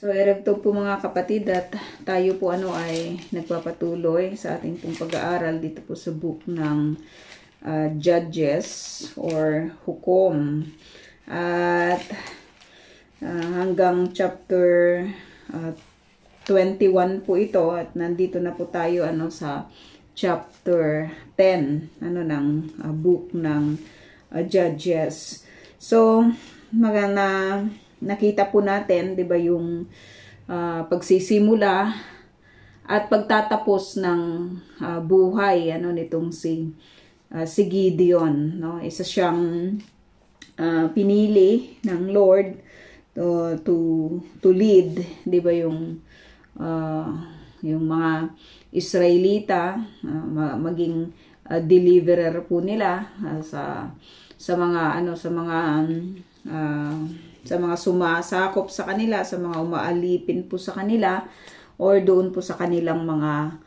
So, ereto po mga kapatid at tayo po ay nagpapatuloy sa ating pong pag-aaral dito po sa book ng Judges or Hukom. At hanggang chapter 21 po ito at nandito na po tayo sa chapter 10 ng book ng Judges. So, nakita po natin, 'di ba, yung pagsisimula at pagtatapos ng buhay nitong si Gideon, no? Isa siyang pinili ng Lord to lead, 'di ba, yung mga Israelita, maging deliverer po nila sa mga sumasakop sa kanila, sa mga umaalipin po sa kanila, or doon po sa kanilang mga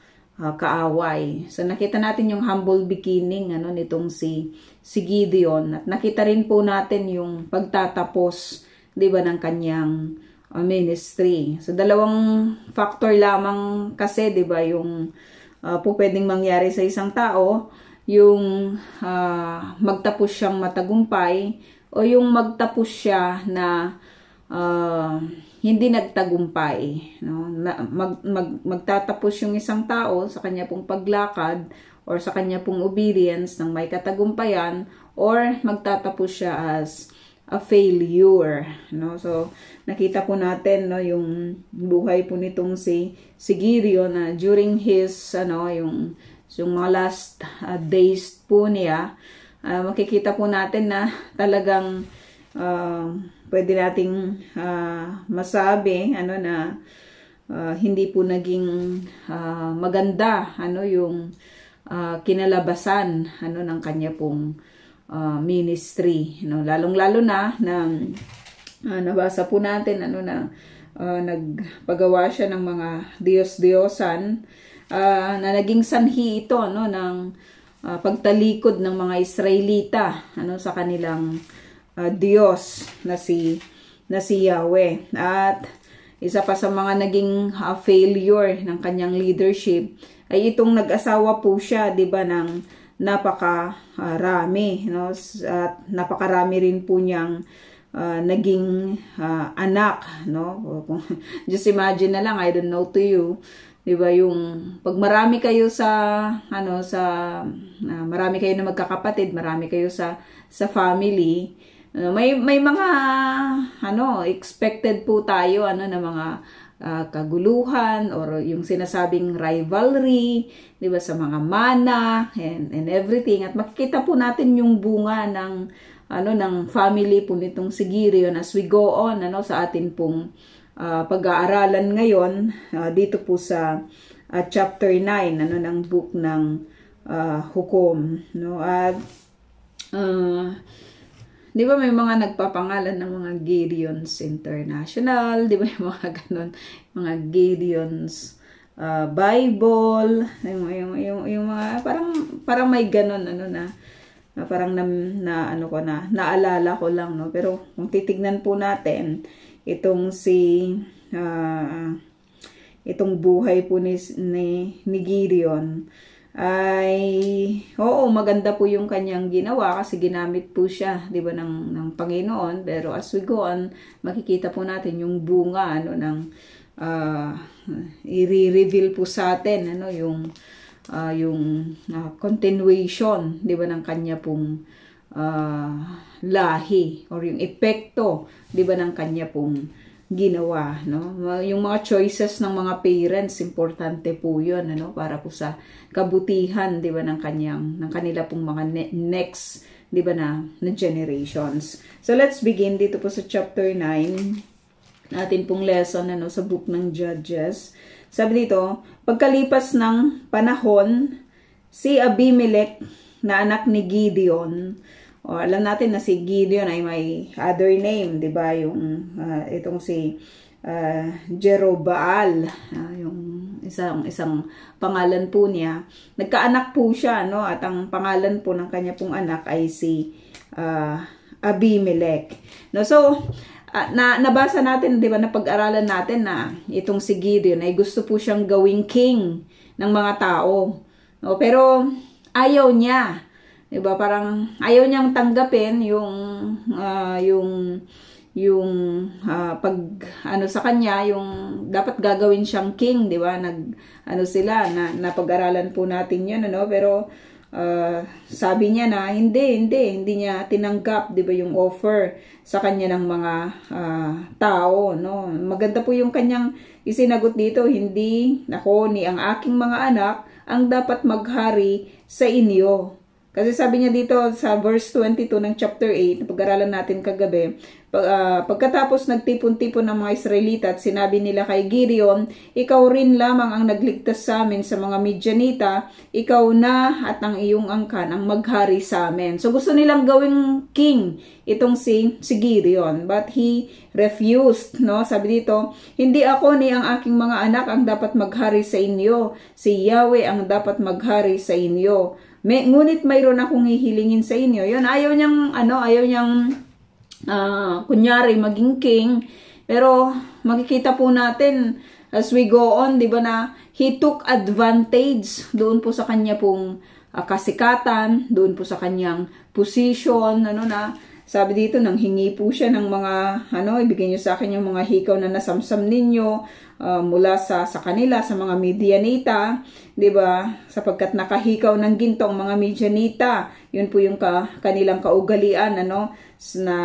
kaaway. So nakita natin yung humble beginning nitong si Gideon, at nakita rin po natin yung pagtatapos, 'di ba, ng kanyang ministry. So dalawang factor lamang kasi, 'di ba, yung po pwedeng mangyari sa isang tao, yung magtapos siyang matagumpay o yung magtapos siya na hindi nagtagumpay, no? Magtatapos yung isang tao sa kanya pong paglakad or sa kanya pong obedience ng may katagumpayan, or magtatapos siya as a failure, no? So nakita po natin, no, yung buhay po nitong si Gideon na during his yung mga last days po niya, makikita po natin na talagang pwede nating masabi na hindi po naging maganda yung kinalabasan ng kanya pong ministry, lalong-lalo na nabasa po natin na nagpagawa siya ng mga Diyos-Diyosan na naging sanhi ito ng pagtalikod ng mga Israelita sa kanilang Diyos na si Yahweh. At isa pa sa mga naging failure ng kanyang leadership ay itong nag-asawa po siya, 'di ba, ng napakarami, at napakarami rin po niyang naging anak, just imagine na lang, I don't know to you, 'di ba, yung pag marami kayo marami kayo na magkakapatid, marami kayo sa family, may mga expected po tayo na mga kaguluhan or yung sinasabing rivalry, 'di ba, sa mga mana and everything. At makikita po natin yung bunga ng family po nitong si Gideon as we go on sa atin pong pag-aaralan ngayon dito po sa chapter 9 ng book ng Hukom, no? At 'di ba, may mga nagpapangalan ng mga Gideons International, 'di ba, yung mga ganun, mga Gideons Bible, yung mga parang may ganun na parang naalala ko lang, no? Pero kung titignan po natin itong itong buhay po ni Gideon, ay maganda po yung kanyang ginawa kasi ginamit po siya, 'di ba, ng Panginoon. Pero as we go on, makikita po natin yung bunga ng i-reveal po sa atin yung continuation, 'di ba, ng kanya pong lahi, or yung epekto, 'di ba, ng kanya pong ginawa, no? Yung mga choices ng mga parents, importante po 'yun, para po sa kabutihan, 'di ba, ng kanila pong mga next, 'di ba, na generations. So let's begin dito po sa chapter 9 natin pong lesson sa book ng Judges. Sabi dito, pagkalipas ng panahon, si Abimelech na anak ni Gideon, alam natin na si Gideon ay may other name, 'di ba, yung itong si Jerubbaal, yung isang pangalan po niya. Nagkaanak po siya, at ang pangalan po ng kanya pong anak ay si Abimelech. So nabasa natin, di ba, napag-aralan natin na itong si Gideon ay gusto po siyang gawing king ng mga tao. No, pero ayaw niya. Di ba? Parang ayaw niyang tanggapin yung pag ano sa kanya, yung dapat gagawin siyang king, di ba? Sila na napag-aralan po natin 'yun, ano, pero sabi niya na hindi niya tinanggap, di ba, yung offer sa kanya ng mga tao, no? Maganda po yung kanyang isinagot dito, hindi ako ni ang aking mga anak ang dapat maghari sa inyo. Kasi sabi niya dito sa verse 22 ng chapter 8, pag-aralan natin kagabi, pagkatapos nagtipon-tipon ng mga Israelita at sinabi nila kay Gideon, ikaw rin lamang ang nagligtas sa amin sa mga Midianita, ikaw na at ang iyong angkan ang maghari sa amin. So gusto nilang gawing king itong si Gideon, but he refused, no? Sabi dito, hindi ako ni ang aking mga anak ang dapat maghari sa inyo, si Yahweh ang dapat maghari sa inyo. Ngunit mayroon akong hihilingin sa inyo. Yun, ayaw niyang kunyari maging king. Pero makikita po natin as we go on, di ba, na he took advantage doon po sa kanya pong kasikatan, doon po sa kanyang position, sabi dito, nang hingi po siya ng mga, ibigay niyo sa akin yung mga hikaw na nasamsam ninyo mula sa kanila, sa mga Midianita, di ba? Sapagkat nakahikaw ng ginto ang mga Midianita, yun po yung kanilang kaugalian, na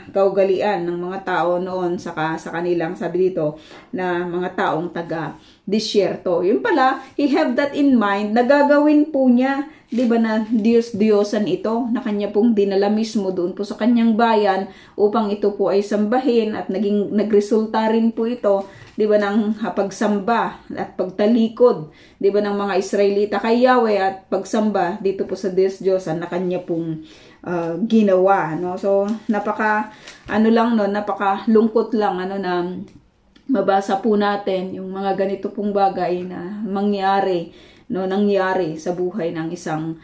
kaugalian ng mga tao noon sa kanilang, sabi dito, na mga taong taga-disyerto. Yun pala, he have that in mind, nagagawin po niya, di ba, na Diyos-Diyosan ito, na kanya pong dinala mismo doon po sa kanyang bayan upang ito po ay sambahin at nagresulta rin po ito, di ba, ng pagsamba at pagtalikod, di ba, ng mga Israelita kay Yahweh at pagsamba dito po sa Diyos-Diyosan na kanya pong ginawa, no? So napakalungkot lang na mabasa po natin yung mga ganito pong bagay na nangyari sa buhay ng isang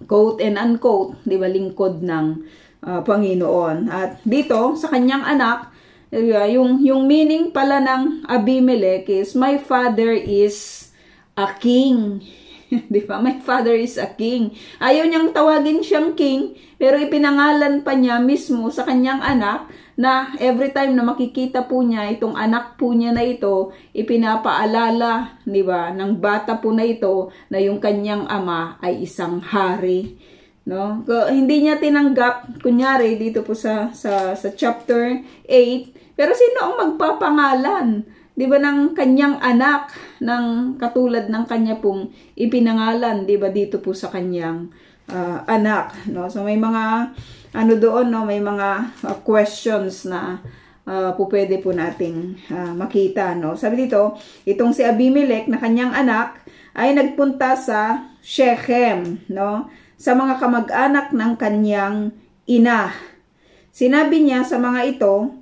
quote and unquote, di ba, lingkod ng Panginoon. At dito sa kanyang anak, yung meaning pala ng Abimelech is my father is a king. Di ba? My father is a king. Ayaw niyang tawagin siyang king, pero ipinangalan pa niya mismo sa kanyang anak na every time na makikita po niya itong anak po niya na ito, ipinapaalala, di ba, ng bata po na ito na yung kanyang ama ay isang hari. No? Hindi niya tinanggap, kunyari dito po sa chapter 8, pero sino ang magpapangalan? Di ba, ng kanyang anak, ng katulad ng kanya pong ipinangalan, di ba, dito po sa kanyang anak, no? So may mga may mga questions na pwede po nating makita, no? Sabi dito, itong si Abimelech na kanyang anak ay nagpunta sa Shechem, no? Sa mga kamag-anak ng kanyang ina. Sinabi niya sa mga ito,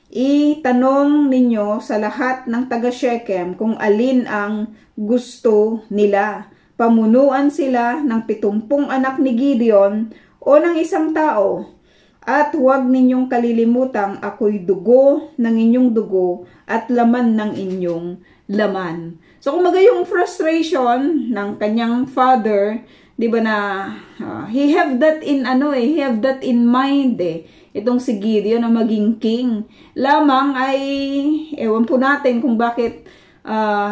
itanong ninyo sa lahat ng taga Shechem kung alin ang gusto nila. Pamunuan sila ng 70 anak ni Gideon o ng isang tao. At huwag ninyong kalilimutang ako'y dugo ng inyong dugo at laman ng inyong laman. So kumaga yung frustration ng kanyang father, di ba, na he have that in mind itong si Gideon na maging king. Lamang ay, ewan po natin kung bakit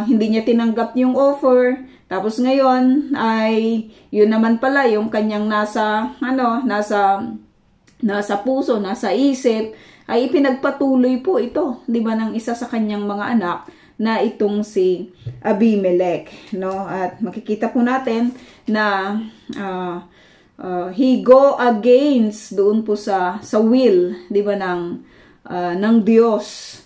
hindi niya tinanggap yung offer. Tapos ngayon ay, yun naman pala yung kanyang nasa puso, nasa isip, ay ipinagpatuloy po ito, di ba, ng isa sa kanyang mga anak na itong si Abimelech, no? At makikita po natin na he go against doon po sa will, di ba, ng Diyos.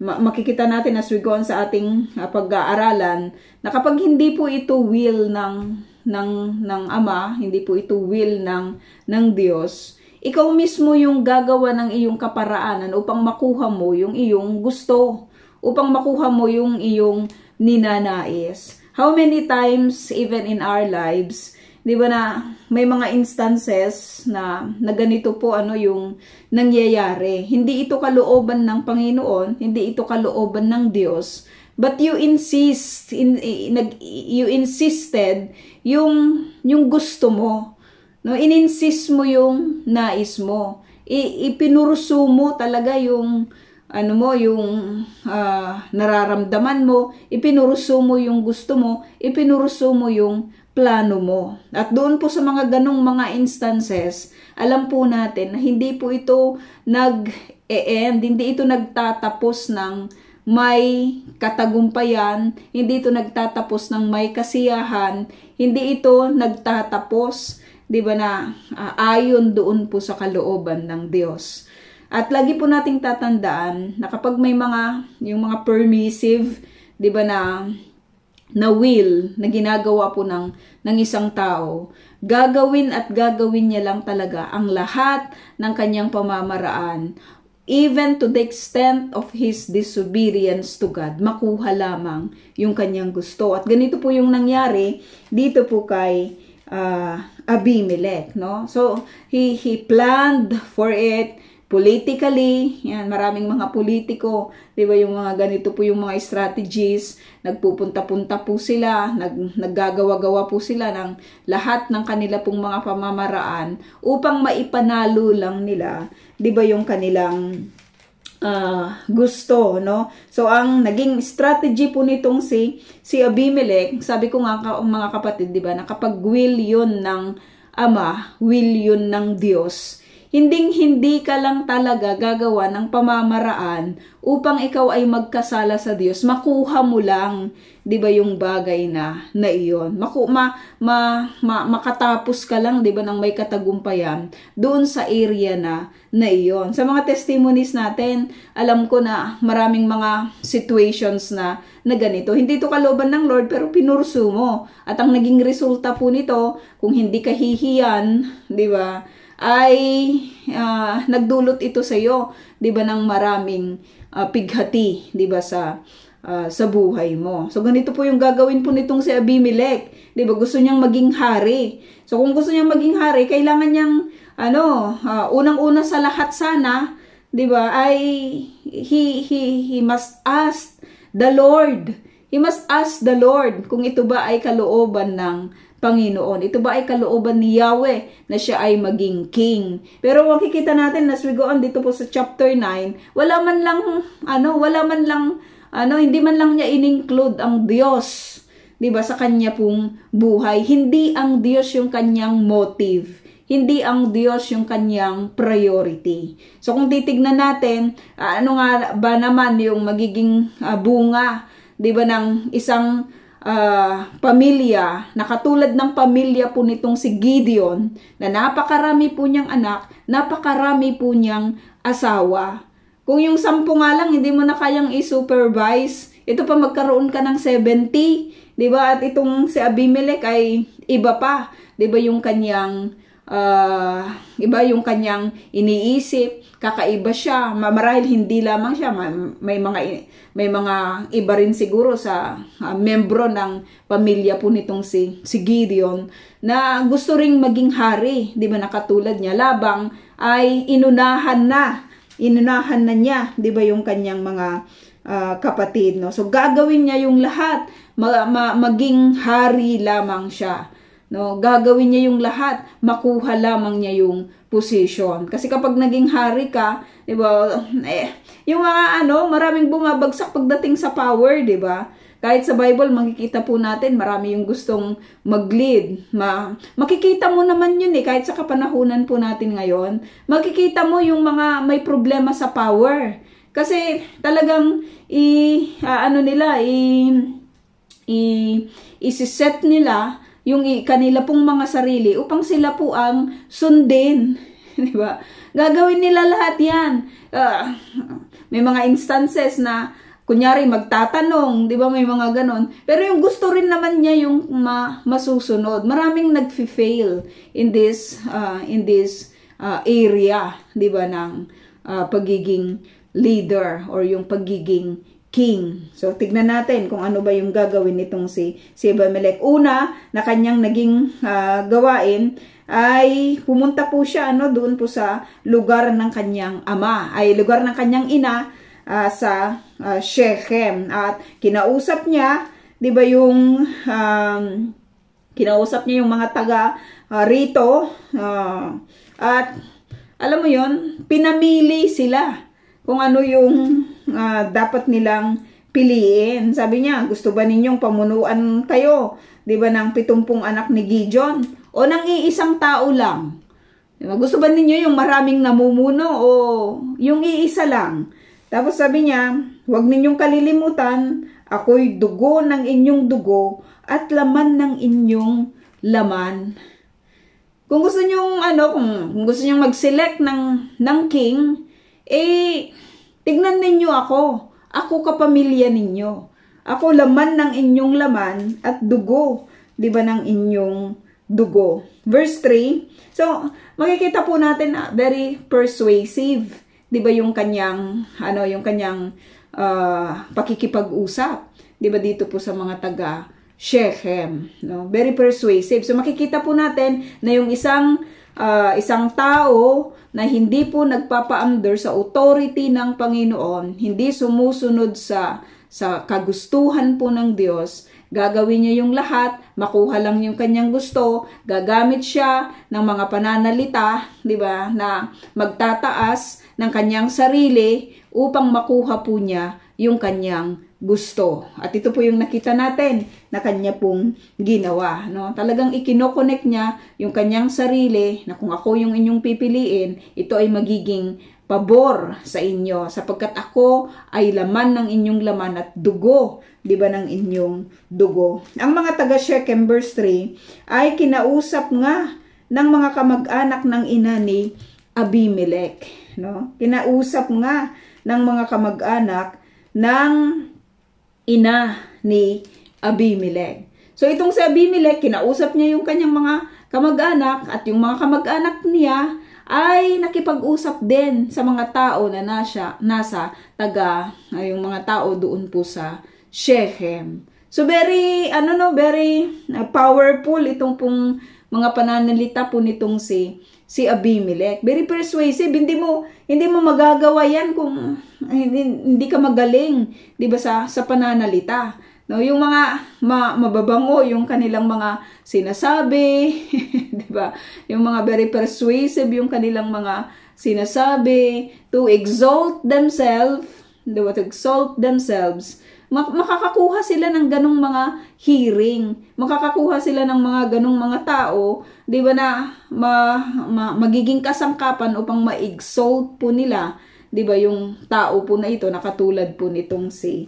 Makikita natin as we go on sa ating pag-aaralan na kapag hindi po ito will ng Ama, hindi po ito will ng Diyos, ikaw mismo yung gagawa ng iyong kaparaanan upang makuha mo yung iyong gusto, upang makuha mo yung iyong ninanais. How many times even in our lives, 'di ba na may mga instances na ganito po yung nangyayari. Hindi ito kalooban ng Panginoon, hindi ito kalooban ng Diyos, but you insisted yung gusto mo, no? Ininsist mo yung nais mo. Ipinursu mo talaga yung nararamdaman mo, ipinursu mo yung gusto mo, ipinursu mo yung plano mo. At doon po sa mga ganong mga instances, alam po natin na hindi po ito nag-e-end, hindi ito nagtatapos ng may katagumpayan, hindi ito nagtatapos ng may kasiyahan, hindi ito nagtatapos, 'di ba, na ayon doon po sa kalooban ng Diyos. At lagi po nating tatandaan na kapag may yung mga permissive, 'di ba, na will na ginagawa po ng isang tao, gagawin at gagawin niya lang talaga ang lahat ng kanyang pamamaraan, even to the extent of his disobedience to God, makuha lamang yung kanyang gusto. At ganito po yung nangyari dito po kay Abimelech, no? So he planned for it politically. Yan, maraming mga politiko, 'di ba, yung mga ganito po yung mga strategies, nagpupunta-punta po sila, naggagawa-gawa po sila ng lahat ng kanila pong mga pamamaraan upang maipanalo lang nila, 'di ba, yung kanilang gusto, no? So ang naging strategy po nitong si Abimelech, sabi ko nga mga kapatid, 'di ba, na kapag will 'yun ng Ama, will 'yun ng Diyos, hindi ka lang talaga gagawa ng pamamaraan upang ikaw ay magkasala sa Diyos. Makuha mo lang, 'di ba, yung bagay na iyon. Makatapos ka lang, 'di ba, ng may katagumpayan doon sa area na iyon. Sa mga testimonies natin, alam ko na maraming mga situations na ganito. Hindi ito kalooban ng Lord, pero pinursu mo. At ang naging resulta po nito, kung hindi ka hihiyan, 'di ba, ay nagdulot ito sa iyo, 'di ba, ng maraming pighati, 'di ba, sa buhay mo. So ganito po yung gagawin po nitong si Abimelech, 'di ba? Gusto niyang maging hari. So kung gusto niyang maging hari, kailangan niyang unang-una sa lahat sana, 'di ba, ay he must ask the Lord. He must ask the Lord kung ito ba ay kalooban ng Panginoon. Ito ba ay kalooban ni Yahweh na siya ay maging king? Pero makikita natin as we go on dito po sa chapter 9, hindi man lang niya in-include ang Diyos, 'di ba, sa kanya pong buhay. Hindi ang Diyos yung kanyang motive. Hindi ang Diyos yung kanyang priority. So kung titignan natin, ano nga ba naman yung magiging bunga, 'di ba, ng isang pamilya na katulad ng pamilya po nitong si Gideon, na napakarami po niyang anak, napakarami po niyang asawa. Kung yung 10 nga lang hindi mo na kayang i-supervise, ito pa magkaroon ka ng 70, 'di ba? At itong si Abimelech ay iba pa, 'di ba, yung kanyang iba yung kanyang iniisip, kakaiba siya. Marahil hindi lamang siya, may mga iba rin siguro sa membro ng pamilya po nitong si Gideon na gusto ring maging hari, 'di ba, na katulad niya. Labang ay inunahan na niya, 'di ba, yung kanyang mga kapatid, no? So gagawin niya yung lahat, maging hari lamang siya, no? Gagawin niya yung lahat, makuha lamang niya yung position. Kasi kapag naging hari ka, 'di ba, yung mga maraming bumabagsak pagdating sa power, 'di ba? Kahit sa Bible, makikita po natin, marami yung gustong mag-lead. Makikita mo naman yun kahit sa kapanahunan po natin ngayon. Makikita mo yung mga may problema sa power. Kasi talagang isiset nila yung kanila pong mga sarili upang sila po ang sundin. Diba? Gagawin nila lahat yan. May mga instances na kunyari magtatanong, 'di ba, may mga ganon. Pero yung gusto rin naman niya yung masusunod. Maraming nagfi-fail in this area, 'di ba, ng pagiging leader or yung pagiging king. So, tignan natin kung ano ba yung gagawin nitong si Abimelech. Una, na kanyang naging gawain, ay pumunta po siya doon po sa lugar ng kanyang ama, ay lugar ng kanyang ina, sa Shechem. At kinausap niya, di ba yung kinausap niya yung mga taga rito, at alam mo yon, pinamili sila kung ano yung dapat nilang piliin. Sabi niya, gusto ba ninyong pamunuan kayo, di ba, ng 70 anak ni Gideon, o ng iisang tao lang? Diba? Gusto ba ninyo yung maraming namumuno o yung iisa lang? Tapos sabi niya, huwag ninyong kalilimutan, ako'y dugo ng inyong dugo at laman ng inyong laman. Kung gusto niyo kung gusto niyo mag-select ng king, tignan ninyo ako. Ako kapamilya ninyo. Ako laman ng inyong laman at dugo, 'di ba, ng inyong dugo. Verse 3. So, makikita po natin na very persuasive, 'di ba, yung kanyang pakikipag-usap, 'di ba, dito po sa mga taga Shechem, no? Very persuasive. So makikita po natin na yung isang tao na hindi po nagpapa-under sa authority ng Panginoon, hindi sumusunod sa kagustuhan po ng Diyos, gagawin niya yung lahat, makuha lang yung kanyang gusto, gagamit siya ng mga pananalita, 'di ba, na magtataas ng kanyang sarili upang makuha po niya yung kanyang gusto. At ito po yung nakita natin na kanya pong ginawa, no? Talagang ikino-connect niya yung kanyang sarili na kung ako yung inyong pipiliin, ito ay magiging pabor sa inyo sapagkat ako ay laman ng inyong laman at dugo, 'di ba, ng inyong dugo. Ang mga taga Shechem, verse 3, ay kinausap nga ng mga kamag-anak ng ina ni Abimelech, no? Kinausap nga ng mga kamag-anak ng ina ni Abimelech. So itong si Abimelech, kinausap niya yung kanyang mga kamag-anak at yung mga kamag-anak niya ay nakipag-usap din sa mga tao na nasa yung mga tao doon po sa Shechem. So very powerful itong pong mga pananalita po nitong si Abimelech. Very persuasive. Hindi mo magagawa yan kung hindi ka magaling, 'di ba, sa pananalita. No, yung mga mababango yung kanilang mga sinasabi, 'di ba? Yung mga very persuasive yung kanilang mga sinasabi to exalt themselves, 'di ba? To exalt themselves. Makakakuha sila ng ganong mga hearing. Makakakuha sila ng mga ganong mga tao, 'di ba, na magiging kasangkapan upang ma-exalt po nila, 'di ba, yung tao po na ito na katulad po nitong si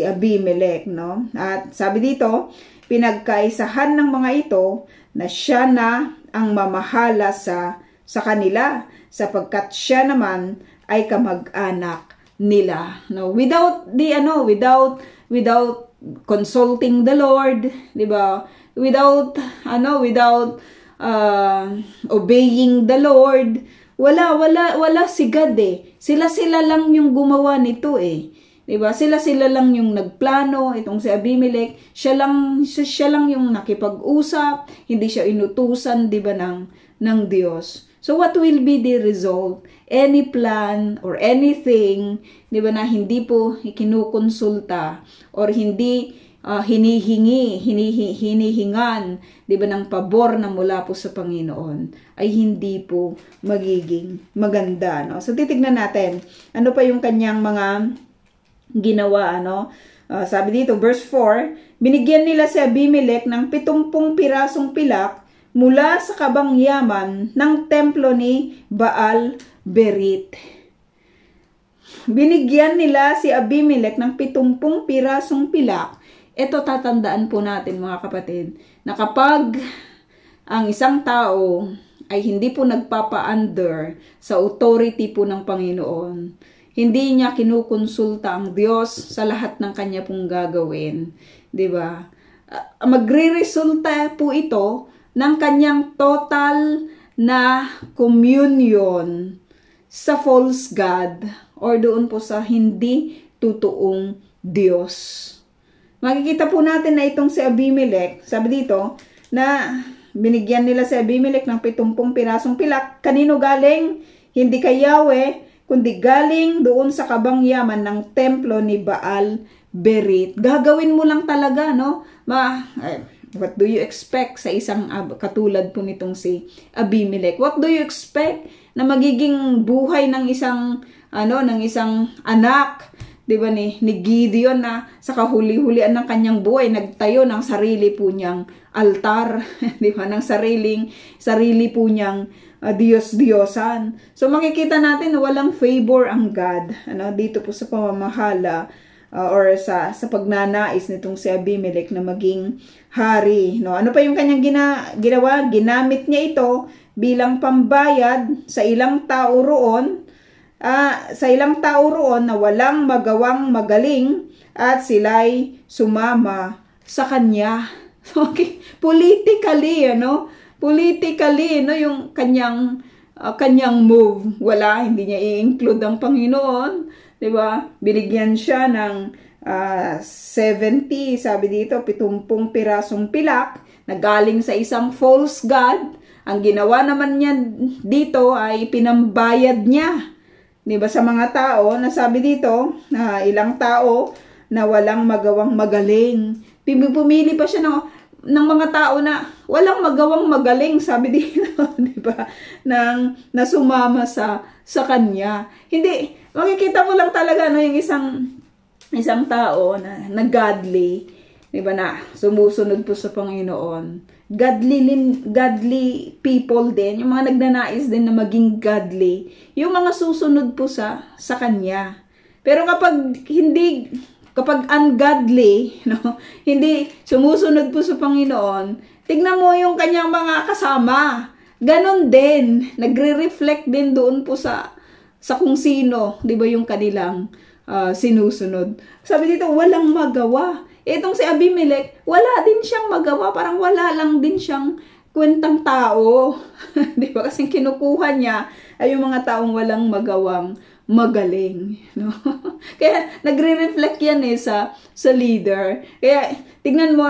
Abimelech, no? At sabi dito, pinagkaisahan ng mga ito na siya na ang mamahala sa kanila sapagkat siya naman ay kamag-anak nila, no? Without consulting the Lord, 'di ba? Without obeying the Lord, wala si God eh. Sila lang yung gumawa nito eh. 'Di ba? Sila lang yung nagplano. Itong si Abimelech, siya lang yung nakipag-usap, hindi siya inutusan, 'di ba, ng Diyos. So what will be the result? Any plan or anything, 'di ba, na hindi po ikinukonsulta or hindi hinihingan, 'di ba, ng pabor na mula po sa Panginoon, ay hindi po magiging maganda, no? So titignan natin ano pa yung kanyang mga ginawa, no? Sabi dito, verse 4, binigyan nila si Abimelech ng 70 pirasong pilak mula sa kabangyaman ng templo ni Baal Berit. Binigyan nila si Abimelech ng 70 pirasong pilak. Ito, tatandaan po natin, mga kapatid, na kapag ang isang tao ay hindi po nagpapa-under sa authority po ng Panginoon, hindi niya kinukonsulta ang Diyos sa lahat ng kanya pong gagawin, 'di ba? Magre-resulta po ito ng kanyang total na communion sa false god or doon po sa hindi totoong Diyos. Makikita po natin na itong si Abimelech, sabi dito, na binigyan nila si Abimelech ng 70 pirasong pilak. Kanino galing? Hindi kay Yahweh, kundi galing doon sa kabangyaman ng templo ni Baal Berit. Gagawin mo lang talaga, no? What do you expect sa isang katulad po nitong si Abimelech? What do you expect na magiging buhay ng isang anak, 'di ba ni Gideon na sa kahuli-hulian ng kanyang buhay nagtayo ng sarili po niyang altar, 'di ba, ng sarili po niyang Diyos-diyosan. So makikita natin na walang favor ang God dito po sa pamamahala or sa pagnanais nitong si Abimelech na maging hari, no? Ano pa yung kanyang ginawa? Ginamit niya ito bilang pambayad sa ilang tao roon, na walang magawang magaling at sila'y sumama sa kanya. Okay, politically, yung kanyang move, hindi niya i-include ang Panginoon, 'di ba? Binigyan siya ng 70, sabi dito, 70 pirasong pilak na galing sa isang false god. Ang ginawa naman niya dito ay pinambayad niya, 'di ba, sa mga tao na sabi dito, ilang tao na walang magawang magaling. Pumili pa siya ng mga tao na walang magawang magaling, sabi dito, 'di ba? Na sumama sa kanya. Hindi, makikita mo lang talaga yung isang tao na godly, 'di ba, na sumusunod po sa Panginoon. Godly people din, yung mga nagnanais din na maging godly, yung mga susunod po sa kanya. Pero kapag ungodly, hindi sumusunod po sa Panginoon, tignan mo yung kanyang mga kasama. Ganon din, nagre-reflect din doon po sa kung sino, 'di ba, yung kanilang sinusunod. Sabi dito, walang magawa. Itong si Abimelech, wala din siyang magawa, parang wala lang din siyang kwentang tao. 'Di ba? Kasi kinukuha niya ay yung mga taong walang magawang magaling, no? Kaya nagre-reflect yan sa leader. Kaya tignan mo,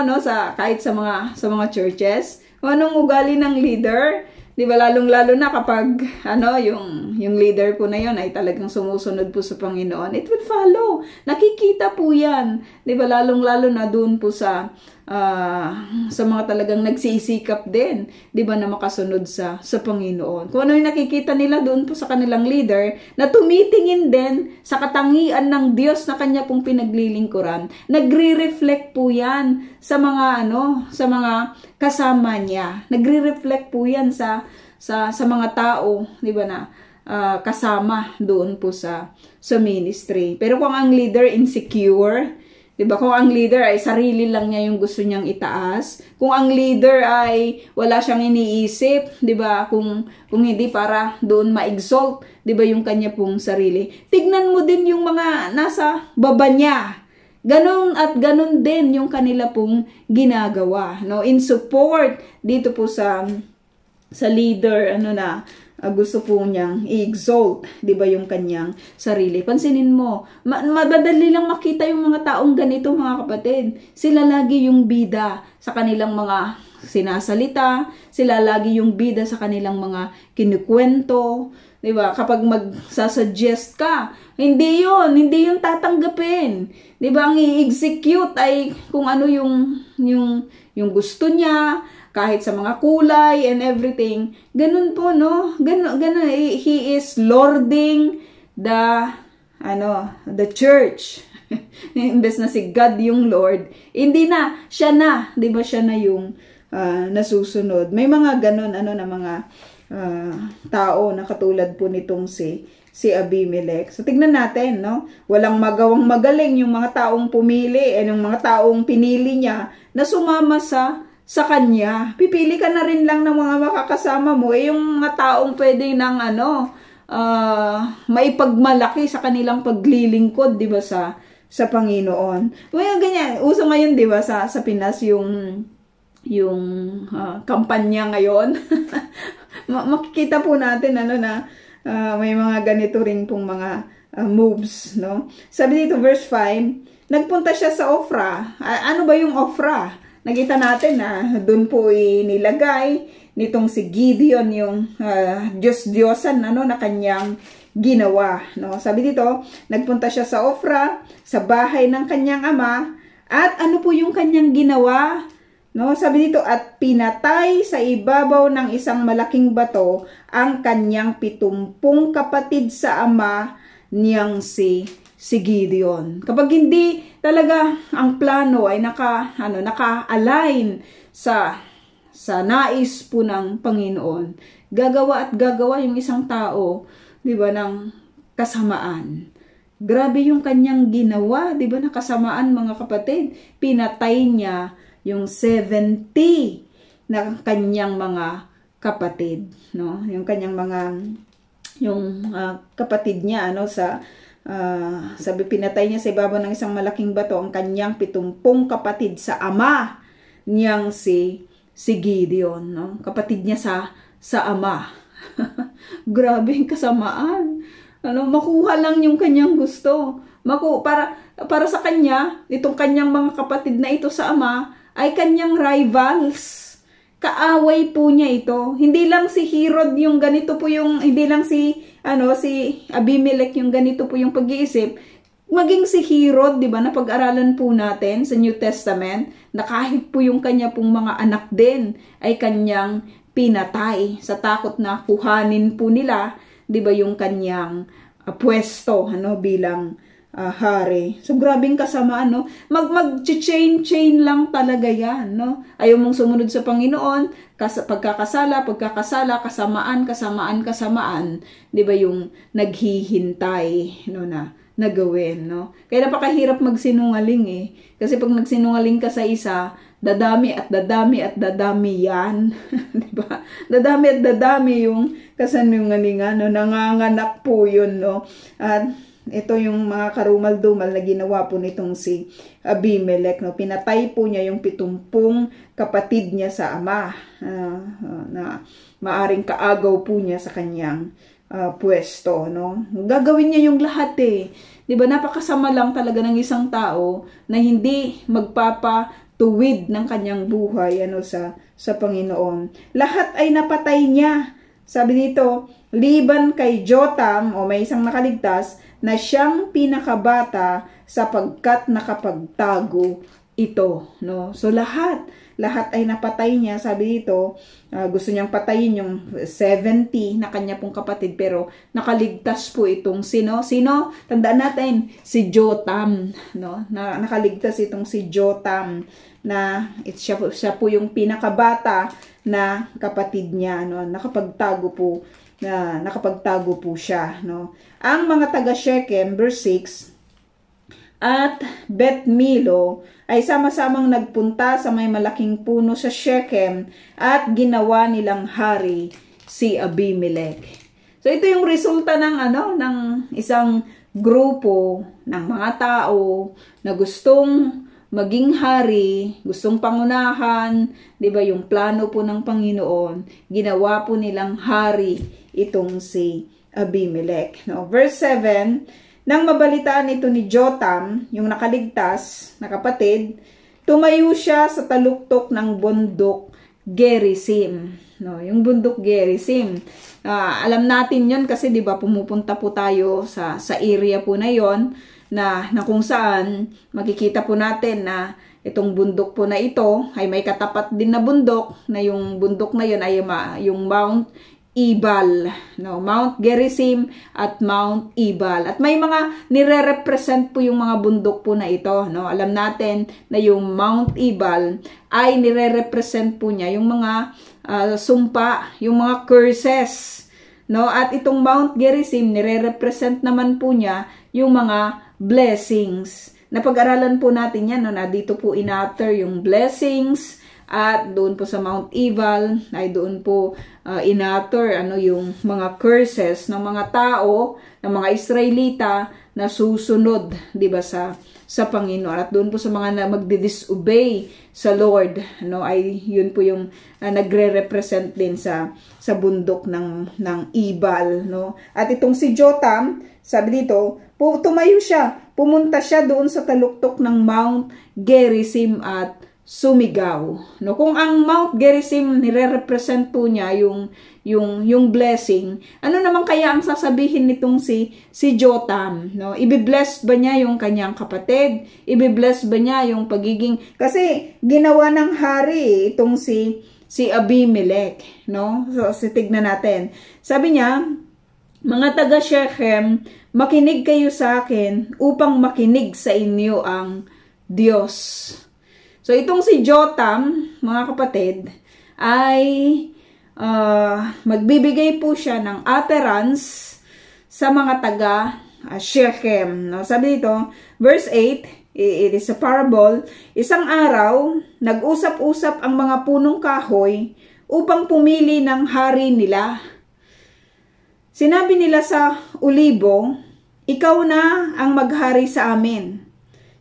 kahit sa mga churches, anong ugali ng leader? 'Di ba, lalong-lalo na kapag yung leader po na yon ay talagang sumusunod po sa Panginoon, it will follow. Nakikita po 'yan. 'Di ba, lalong-lalo na doon po sa mga talagang nagsisikap din, 'di ba, na makasunod sa Panginoon. Kung ano yung nakikita nila doon po sa kanilang leader, na tumitingin din sa katangian ng Diyos na kanya pong pinaglilingkuran, nagre-reflect po 'yan sa mga kasama niya. Nagre-reflect po 'yan sa mga tao, 'di ba, na kasama doon po sa ministry. Pero kung ang leader insecure, 'di ba, kung ang leader ay sarili lang niya yung gusto niyang itaas, kung ang leader ay wala siyang iniisip, 'di ba, kung hindi para doon ma-exalt, 'di ba, yung kanya pong sarili. Tignan mo din yung mga nasa baba niya. Ganon at ganon din yung kanila pong ginagawa, no? In support dito po sa leader, gusto po niyang i-exalt, 'di ba, yung kanyang sarili. Pansinin mo, madadali lang makita yung mga taong ganito, mga kapatid. Sila lagi yung bida sa kanilang mga sinasalita, sila lagi yung bida sa kanilang mga kinukwento, 'di ba? Kapag magsasuggest ka, hindi yun tatanggapin. 'Di ba? Ang i-execute ay kung ano yung gusto niya, kahit sa mga kulay and everything. Ganun po, no? Ganun. He is lording the church. Imbes na si God yung Lord, hindi na, siya na, 'di ba, siya na yung nasusunod. May mga ganun, mga tao na katulad po nitong si Abimelech. So tignan natin, no? Walang magawang magaling yung mga taong pumili, yung mga taong pinili niya na sumama sa kanya. Pipili ka na rin lang ng mga makakasama mo, yung mga taong pwede ng maipagmalaki sa kanilang paglilingkod, 'di ba, sa Panginoon. Ngayon ganyan, uso ngayon, 'di ba, sa Pinas yung kampanya ngayon. Makikita po natin na may mga ganito rin pong mga moves, no? Sabi dito, verse 5, nagpunta siya sa Ofra. Ano ba yung Ofra? Nakita natin na doon po inilagay nitong si Gideon yung Diyos-Diyosan na kanyang ginawa, no? Sabi dito, nagpunta siya sa Ofra, sa bahay ng kanyang ama, at ano po yung kanyang ginawa? No, sabi dito, at pinatay sa ibabaw ng isang malaking bato ang kanyang 70 kapatid sa ama niyang si Gideon. Kapag hindi talaga ang plano ay naka-align sa nais po ng Panginoon, gagawa at gagawa yung isang tao, 'di ba, ng kasamaan. Grabe yung kanyang ginawa, 'di ba, na kasamaan, mga kapatid. Pinatay niya yung 70 na kanyang mga kapatid, no? Yung kanyang kapatid niya, sabi, pinatay niya sa ibabaw ng isang malaking bato ang kanyang 70 kapatid sa ama niyang si Gideon, no? Kapatid niya sa ama. Grabe yung kasamaan. Makuha lang yung kanyang gusto. Para sa kanya, itong kanyang mga kapatid na ito sa ama ay kanyang rivals. Kaaway po niya ito. Hindi lang si Herod yung ganito po yung, hindi lang si Abimelech yung ganito po yung pag-iisip. Maging si Herod, 'di ba, na pag-aralan po natin sa New Testament, na kahit po yung kanya pong mga anak din ay kanyang pinatay sa takot na kuhanin po nila, 'di ba, yung kanyang pwesto bilang hari. So grabing kasamaan, no? Mag-chain lang talaga 'yan, no? Ayaw mong sumunod sa Panginoon, pagkakasala, kasamaan, 'di ba, yung naghihintay, no, na gawin, no? Kaya napakahirap magsinungaling Kasi pag nagsinungaling ka sa isa, dadami at dadami yan. 'Di ba? Dadami at dadami yung kasinungalingan, no? Nanganganak po 'yun, no? At ito yung mga karumal-dumal na ginawa po nitong si Abimelech, no? Pinatay po niya yung 70 kapatid niya sa ama, na maaring kaagaw po niya sa kanyang pwesto, no? Gagawin niya yung lahat 'Di ba? Napakasama lang talaga ng isang tao na hindi magpapatuwid ng kanyang buhay sa Panginoon. Lahat ay napatay niya. Sabi dito, liban kay Jotam, o may isang nakaligtas, na siyang pinakabata sapagkat nakapagtago ito, no? So lahat ay napatay niya. Sabi dito, gusto niyang patayin yung 70 na kanya pong kapatid, pero nakaligtas po itong sino? Tandaan natin, si Jotam, no? Nakaligtas itong si Jotam, na siya po yung pinakabata na kapatid niya, no? Nakapagtago po siya, no? Ang mga taga Shechem, verse 6, at Beth Milo ay sama-samang nagpunta sa may malaking puno sa Shechem at ginawa nilang hari si Abimelech. So ito yung resulta ng isang grupo ng mga tao na gustong maging hari, gustong pangunahan, 'di ba, yung plano po ng Panginoon, ginawa po nilang hari itong si Abimelech, no? Verse 7, nang mabalitaan ito ni Jotam, yung nakaligtas na kapatid, tumayo siya sa taluktok ng bundok Gerizim, no? Yung bundok Gerizim, alam natin 'yon kasi 'di ba, pumupunta po tayo sa area po na 'yon, na kung saan makikita po natin na itong bundok po na ito ay may katapat din na bundok, na yung bundok na 'yon ay yung Mount Ebal, no? Mount Gerizim at Mount Ebal. At may mga nire-represent po yung mga bundok po na ito, no? Alam natin na yung Mount Ebal ay nire-represent po niya yung mga sumpa, yung mga curses, no? At itong Mount Gerizim, nire-represent naman po niya yung mga blessings. Napag-aralan po natin yan, no? Na dito po in-utter yung blessings, at doon po sa Mount Ebal ay doon po in-utter yung mga curses ng mga tao, ng mga Israelita na susunod, 'di ba, sa Panginoon. At doon po sa mga na magdi-disobey sa Lord, no, ay yun po yung nagre-represent din sa bundok ng Ibal, no. At itong si Jotham, sabi dito, tumayo siya, pumunta siya doon sa taluktok ng Mount Gerizim at sumigaw, no. Kung ang Mount Gerizim nire-represent po niya yung blessing, ano naman kaya ang sasabihin nitong si Jotham, no? Ibi-bless ba niya yung kanyang kapatid? Ibi-bless ba niya yung pagiging, kasi ginawa ng hari itong si Abimelech, no? So tignan natin. Sabi niya, mga taga Shechem, makinig kayo sa akin upang makinig sa inyo ang Diyos. So itong si Jotham, mga kapatid, ay magbibigay po siya ng utterance sa mga taga Shechem. No? Sabi dito, verse 8, it is a parable. Isang araw, nag-usap-usap ang mga punong kahoy upang pumili ng hari nila. Sinabi nila sa ulibo, ikaw na ang maghari sa amin.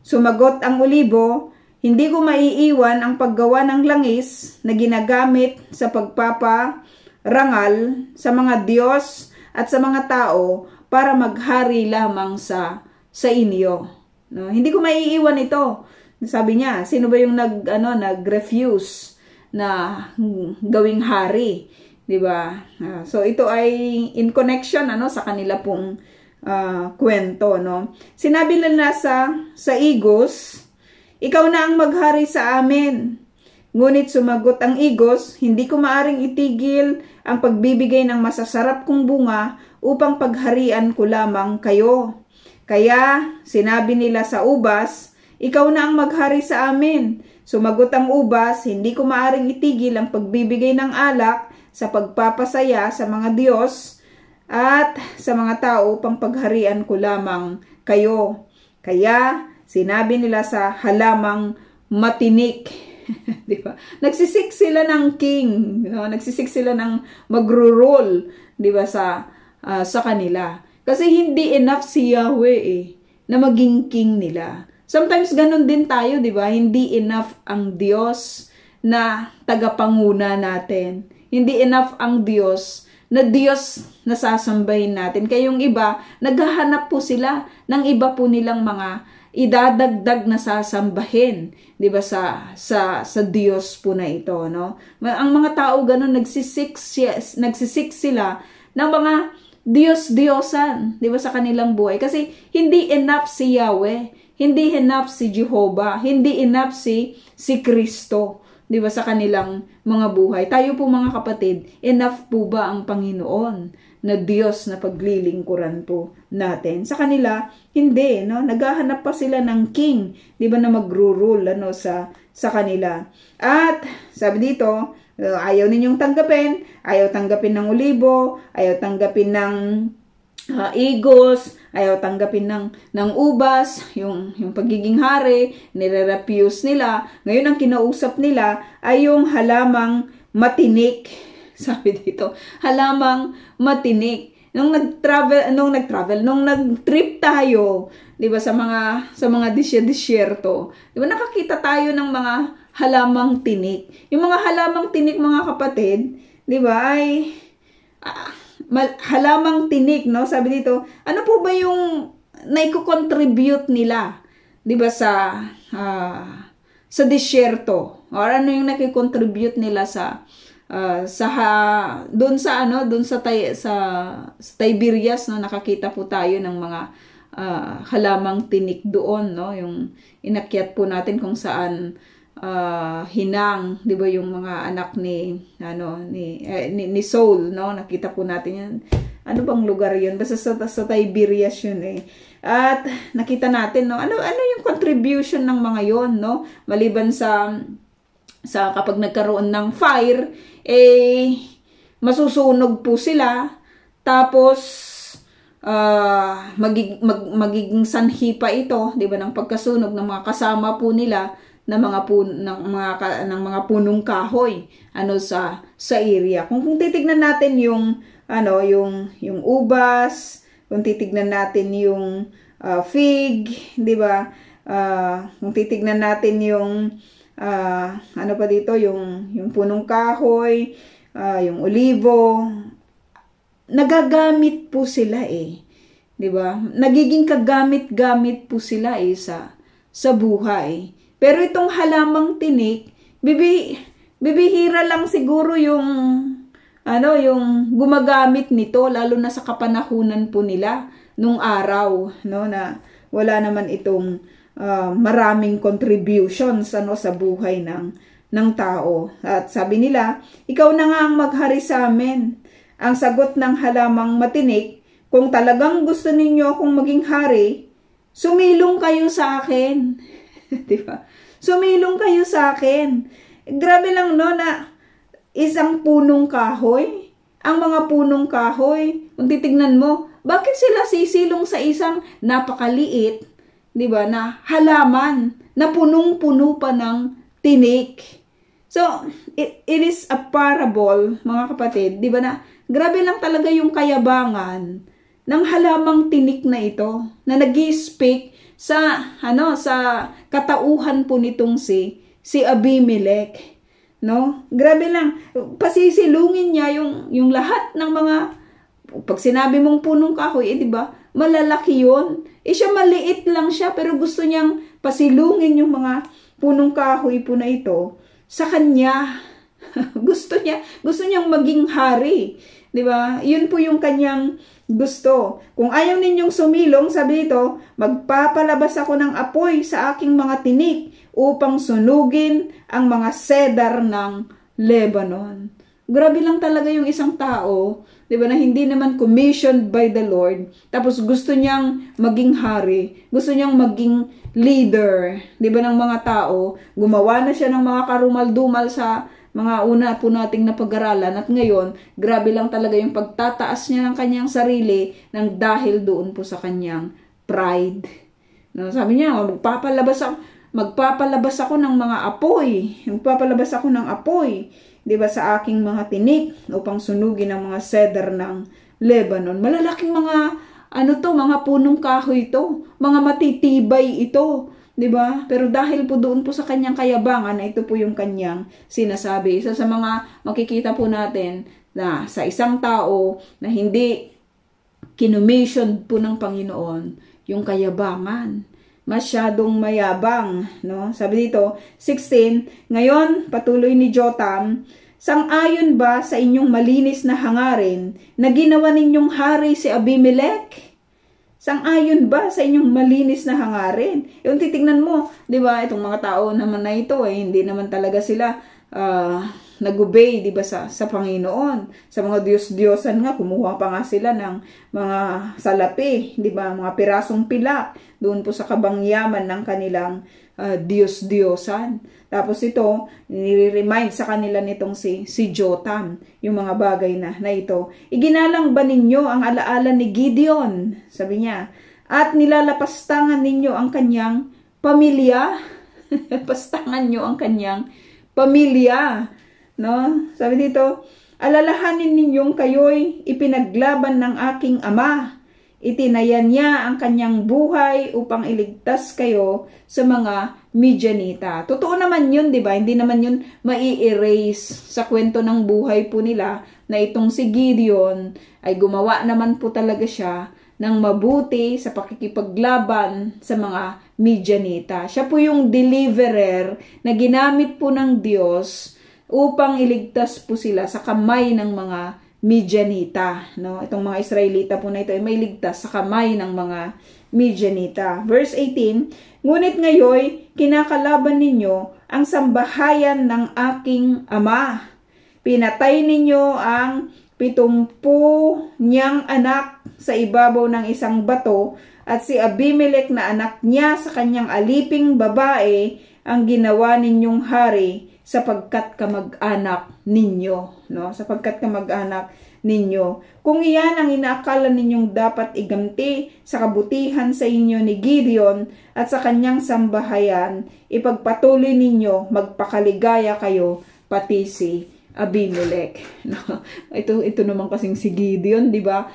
Sumagot ang ulibo, hindi ko maiiwan ang paggawa ng langis na ginagamit sa pagpaparangal sa mga Diyos at sa mga tao para maghari lamang sa inyo. No? Hindi ko maiiwan ito. Sabi niya, sino ba yung nag-refuse na gawing hari? 'Di ba? So ito ay in connection sa kanila pong kwento, no. Sinabi nila sa Igos, ikaw na ang maghari sa amin. Ngunit sumagot ang Igos, hindi ko maaring itigil ang pagbibigay ng masasarap kong bunga upang pagharian ko lamang kayo. Kaya sinabi nila sa Ubas, ikaw na ang maghari sa amin. Sumagot ang Ubas, hindi ko maaring itigil ang pagbibigay ng alak sa pagpapasaya sa mga Diyos at sa mga tao upang pagharian ko lamang kayo. Kaya sinabi nila sa halamang matinik, di ba? Nagsisik sila ng king, no? Nagsisik sila ng magro-rule, di ba, sa kanila. Kasi hindi enough si Yahweh na maging king nila. Sometimes ganun din tayo, di ba? Hindi enough ang Diyos na tagapanguna natin. Hindi enough ang Diyos na sasambahin natin. Kaya yung iba, naghahanap po sila ng iba po nilang mga idadagdag na sasambahin, 'di ba, sa Diyos po na ito, no? Ang mga tao ganun nagsisik sila ng mga Diyos-diyosan, 'di ba, sa kanilang buhay kasi hindi enough si Yahweh, hindi enough si Jehovah, hindi enough si Kristo, 'di ba, sa kanilang mga buhay. Tayo po mga kapatid, enough po ba ang Panginoon na Diyos na paglilingkuran po natin? Sa kanila, hindi, no? Naghahanap pa sila ng king, 'di ba, na magro-rule sa kanila. At sabi dito, ayaw ninyong tanggapin, ayaw tanggapin ng ulibo, ayaw tanggapin ng Igos, ayaw tanggapin ng Ubas, yung pagiging hari, nire-refuse nila. Ngayon ang kinausap nila ay yung halamang matinik. Sabi dito, halamang matinik. Nung nag-trip tayo, 'di ba, sa mga disyerto, 'di ba, nakakita tayo ng mga halamang tinik. Yung mga halamang tinik, mga kapatid, 'di ba, ay halamang tinik, no? Sabi dito, ano po ba yung naiko-contribute nila, 'di ba, sa disyerto? Or ano yung nakikontribute nila doon sa Tiberias, no, nakakita po tayo ng mga halamang tinik doon, no, yung inakyat po natin kung saan hinang, 'di ba, yung mga anak ni Saul, no, nakita po natin yan. Ano bang lugar yun? Basta sa Tiberias yun At nakita natin, no, ano yung contribution ng mga yon, no, maliban sa kapag nagkaroon ng fire, masusunog po sila, tapos magiging sanhi pa ito, 'di ba, ng pagkasunog ng mga kasama po nila ng mga punong kahoy sa area. Kung titignan natin yung Ubas, kung titignan natin yung fig, di ba? Kung titignan natin yung ano pa dito, yung punong kahoy, yung olivo, nagagamit po sila eh. 'Di ba? Nagiging kagamit-gamit po sila eh sa buhay. Pero itong halamang tinik, bibihira lang siguro yung yung gumagamit nito, lalo na sa kapanahunan po nila nung araw, no, na wala naman itong maraming contributions sa buhay ng tao. At sabi nila, ikaw na nga ang maghari sa amin. Ang sagot ng halamang matinik, kung talagang gusto ninyo akong maging hari, sumilong kayo sa akin. Diba? Sumilong kayo sa akin. Grabe lang no, na isang punong kahoy. Ang mga punong kahoy, kung titignan mo, bakit sila sisilong sa isang napakaliit, diba, na halaman, na punong-puno pa ng tinik. So, it is a parable, mga kapatid, diba, na grabe lang talaga yung kayabangan ng halamang tinik na ito, na nag-i-speak sa katauhan po nitong si Abimelech, no? Grabe lang, pasisilungin niya yung lahat ng mga, pag sinabi mong punong kahoy, di ba? Malalaki yun. Siya maliit lang siya, pero gusto niyang pasilungin yung mga punong kahoy po na ito sa kanya. gusto niyang maging hari. 'Di ba? Yun po yung kanyang gusto. Kung ayaw ninyong sumilong, sabi ito, magpapalabas ako ng apoy sa aking mga tinik upang sunugin ang mga cedar ng Lebanon. Grabe lang talaga yung isang tao, 'di ba, na hindi naman commissioned by the Lord, tapos gusto niyang maging hari, gusto niyang maging leader, 'di ba, ng mga tao. Gumawa na siya ng mga karumal-dumal sa mga una po nating napag-aralan, at ngayon, grabe lang talaga yung pagtataas niya ng kanyang sarili ng dahil doon po sa kanyang pride. No, sabi niya, magpapalabas ako ng mga apoy. Magpapalabas ako ng apoy, 'di ba, sa aking mga tinik upang sunugin ang mga cedar ng Lebanon. Malalaking mga mga punong kahoy ito, mga matitibay ito. 'Di ba? Pero dahil po doon po sa kanyang kayabangan, na ito po yung kanyang sinasabi. Isa sa mga makikita po natin na sa isang tao na hindi kinumission po ng Panginoon, yung kayabangan. Masyadong mayabang, no? Sabi dito, 16, ngayon, patuloy ni Jotam, sang-ayon ba sa inyong malinis na hangarin na ginawa ninyong hari si Abimelech? Sang-ayon ba sa inyong malinis na hangarin? Yung titignan mo, 'di ba, itong mga tao naman na ito hindi naman talaga sila nag-obey, 'di ba, sa Panginoon. Sa mga Diyos-Diyosan nga, kumuha pa nga sila ng mga salapi, 'di ba, mga pirasong pilak doon po sa kabangyaman ng kanilang Diyos-Diyosan. Tapos ito, nire-remind sa kanila nitong si Jotam, yung mga bagay na ito. Iginalang ba ninyo ang alaala ni Gideon? Sabi niya. At nilalapastangan ninyo ang kanyang pamilya? Pastangan nyo ang kanyang pamilya. No? Sabi dito, alalahanin ninyong kayo'y ipinaglaban ng aking ama. Itinayan niya ang kanyang buhay upang iligtas kayo sa mga Midianita. Totoo naman yun, di ba? Hindi naman yun mai-erase sa kwento ng buhay po nila, na itong si Gideon ay gumawa naman po talaga siya ng mabuti sa pakikipaglaban sa mga Midianita. Siya po yung deliverer na ginamit po ng Diyos upang iligtas po sila sa kamay ng mga Midianita, no? Itong mga Israelita po na ito ay may ligtas sa kamay ng mga Midianita. Verse 18, ngunit ngayon, kinakalaban ninyo ang sambahayan ng aking ama. Pinatay ninyo ang 70 niyang anak sa ibabaw ng isang bato, at si Abimelech na anak niya sa kanyang aliping babae ang ginawa ninyong hari, sapagkat kamag-anak ninyo, no? Sapagkat kamag-anak ninyo. Kung iyan ang inaakala ninyong dapat iganti sa kabutihan sa inyo ni Gideon at sa kanyang sambahayan, ipagpatuloy ninyo, magpakaligaya kayo, pati si Abimelech. No? Ito naman kasing si Gideon, di ba?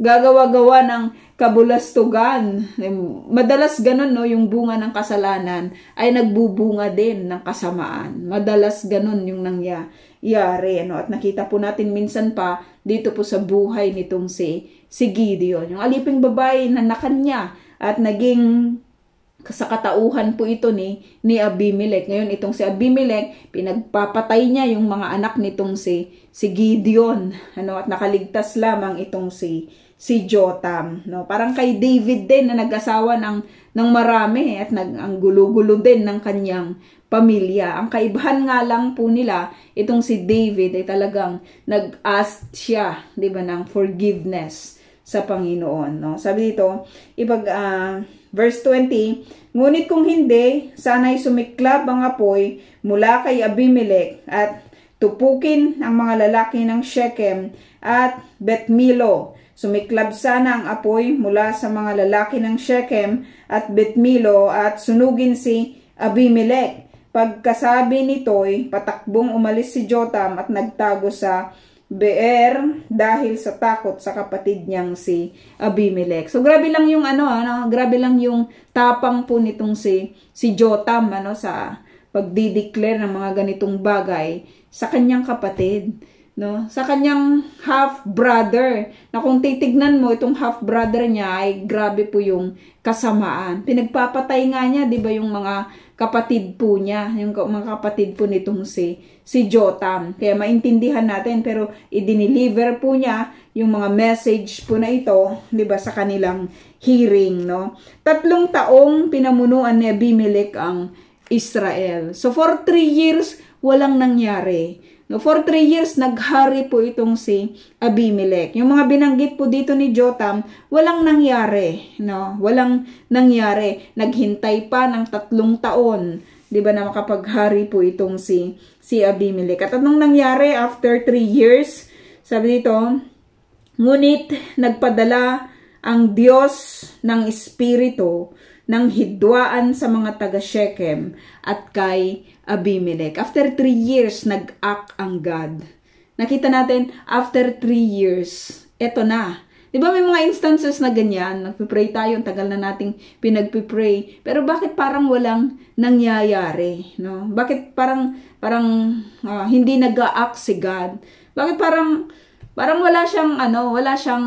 Gagawa-gawa ng kabulastugan. Madalas ganun, no, yung bunga ng kasalanan ay nagbubunga din ng kasamaan. Madalas ganun yung nangyayari, no? At nakita po natin minsan pa dito po sa buhay nitong si Gideon. Yung aliping babae na nakanya at naging sa katauhan po ito ni Abimelech. Ngayon itong si Abimelech, pinagpapatay niya yung mga anak nitong si Gideon, ano, at nakaligtas lamang itong si Jotham, no? Parang kay David din na nag-asawa ng marami at ang gulo-gulo din ng kanyang pamilya. Ang kaibahan nga lang po nila, itong si David ay talagang nag-ask siya, 'di ba, ng forgiveness sa Panginoon, no? Sabi dito, verse 20, ngunit kung hindi, sana'y sumiklab ang apoy mula kay Abimelech at tupukin ang mga lalaki ng Shechem at Bet-Milo. Sumiklab sana ang apoy mula sa mga lalaki ng Shechem at Bet-Milo at sunugin si Abimelech. Pagkasabi nito'y patakbong umalis si Jotham at nagtago sa Beer dahil sa takot sa kapatid niyang si Abimelech. So grabe lang yung grabe lang yung tapang po nitong si Jotham, sa pagdi-declare ng mga ganitong bagay sa kanyang kapatid, no? Sa kanyang half brother. Na kung titignan mo itong half brother niya ay grabe po yung kasamaan. Pinagpapatay nga niya, 'di ba, yung mga kapatid po niya, yung mga kapatid po nitong si Jotham. Kaya maintindihan natin, pero i-deliver po niya yung mga message po na ito, 'di ba, sa kanilang hearing, no? 3 taong pinamunuan ni Abimelech ang Israel. So for 3 years walang nangyari. No, for 3 years, naghari po itong si Abimelech. Yung mga binanggit po dito ni Jotham, walang nangyari. No? Walang nangyari. Naghintay pa ng 3 taon, di ba, na makapaghari po itong si Abimelech. At anong nangyari after 3 years? Sabi dito, ngunit nagpadala ang Diyos ng Espiritu ng hidwaan sa mga taga Shechem at kay Abimelech. After 3 years, nag-act ang God. Nakita natin, after 3 years, eto na. Di ba may mga instances na ganyan? Nagpipray tayo, ang tagal na nating pinagpipray. Pero bakit parang walang nangyayari? No? Bakit parang hindi nag-act si God? Bakit parang wala siyang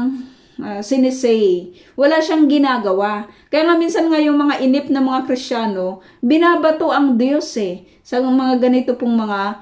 sinisay. Wala siyang ginagawa. Kaya nga minsan nga yung mga inip na mga Kristiyano, binabato ang Diyos sa mga ganito pong mga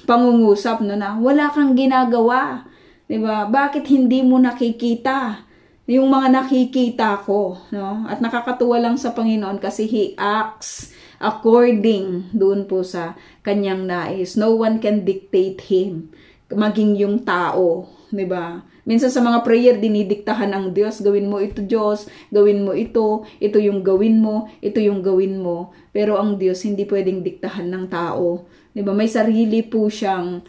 pangungusap na wala kang ginagawa. Diba? Bakit hindi mo nakikita yung mga nakikita ko? No? At nakakatuwa lang sa Panginoon kasi He acts according doon po sa kanyang nais. No one can dictate Him. Maging yung tao. Diba? Minsan sa mga prayer, dinidiktahan ng Diyos. Gawin mo ito, Diyos. Gawin mo ito. Ito yung gawin mo. Ito yung gawin mo. Pero ang Diyos, hindi pwedeng diktahan ng tao. Diba? May sarili po siyang,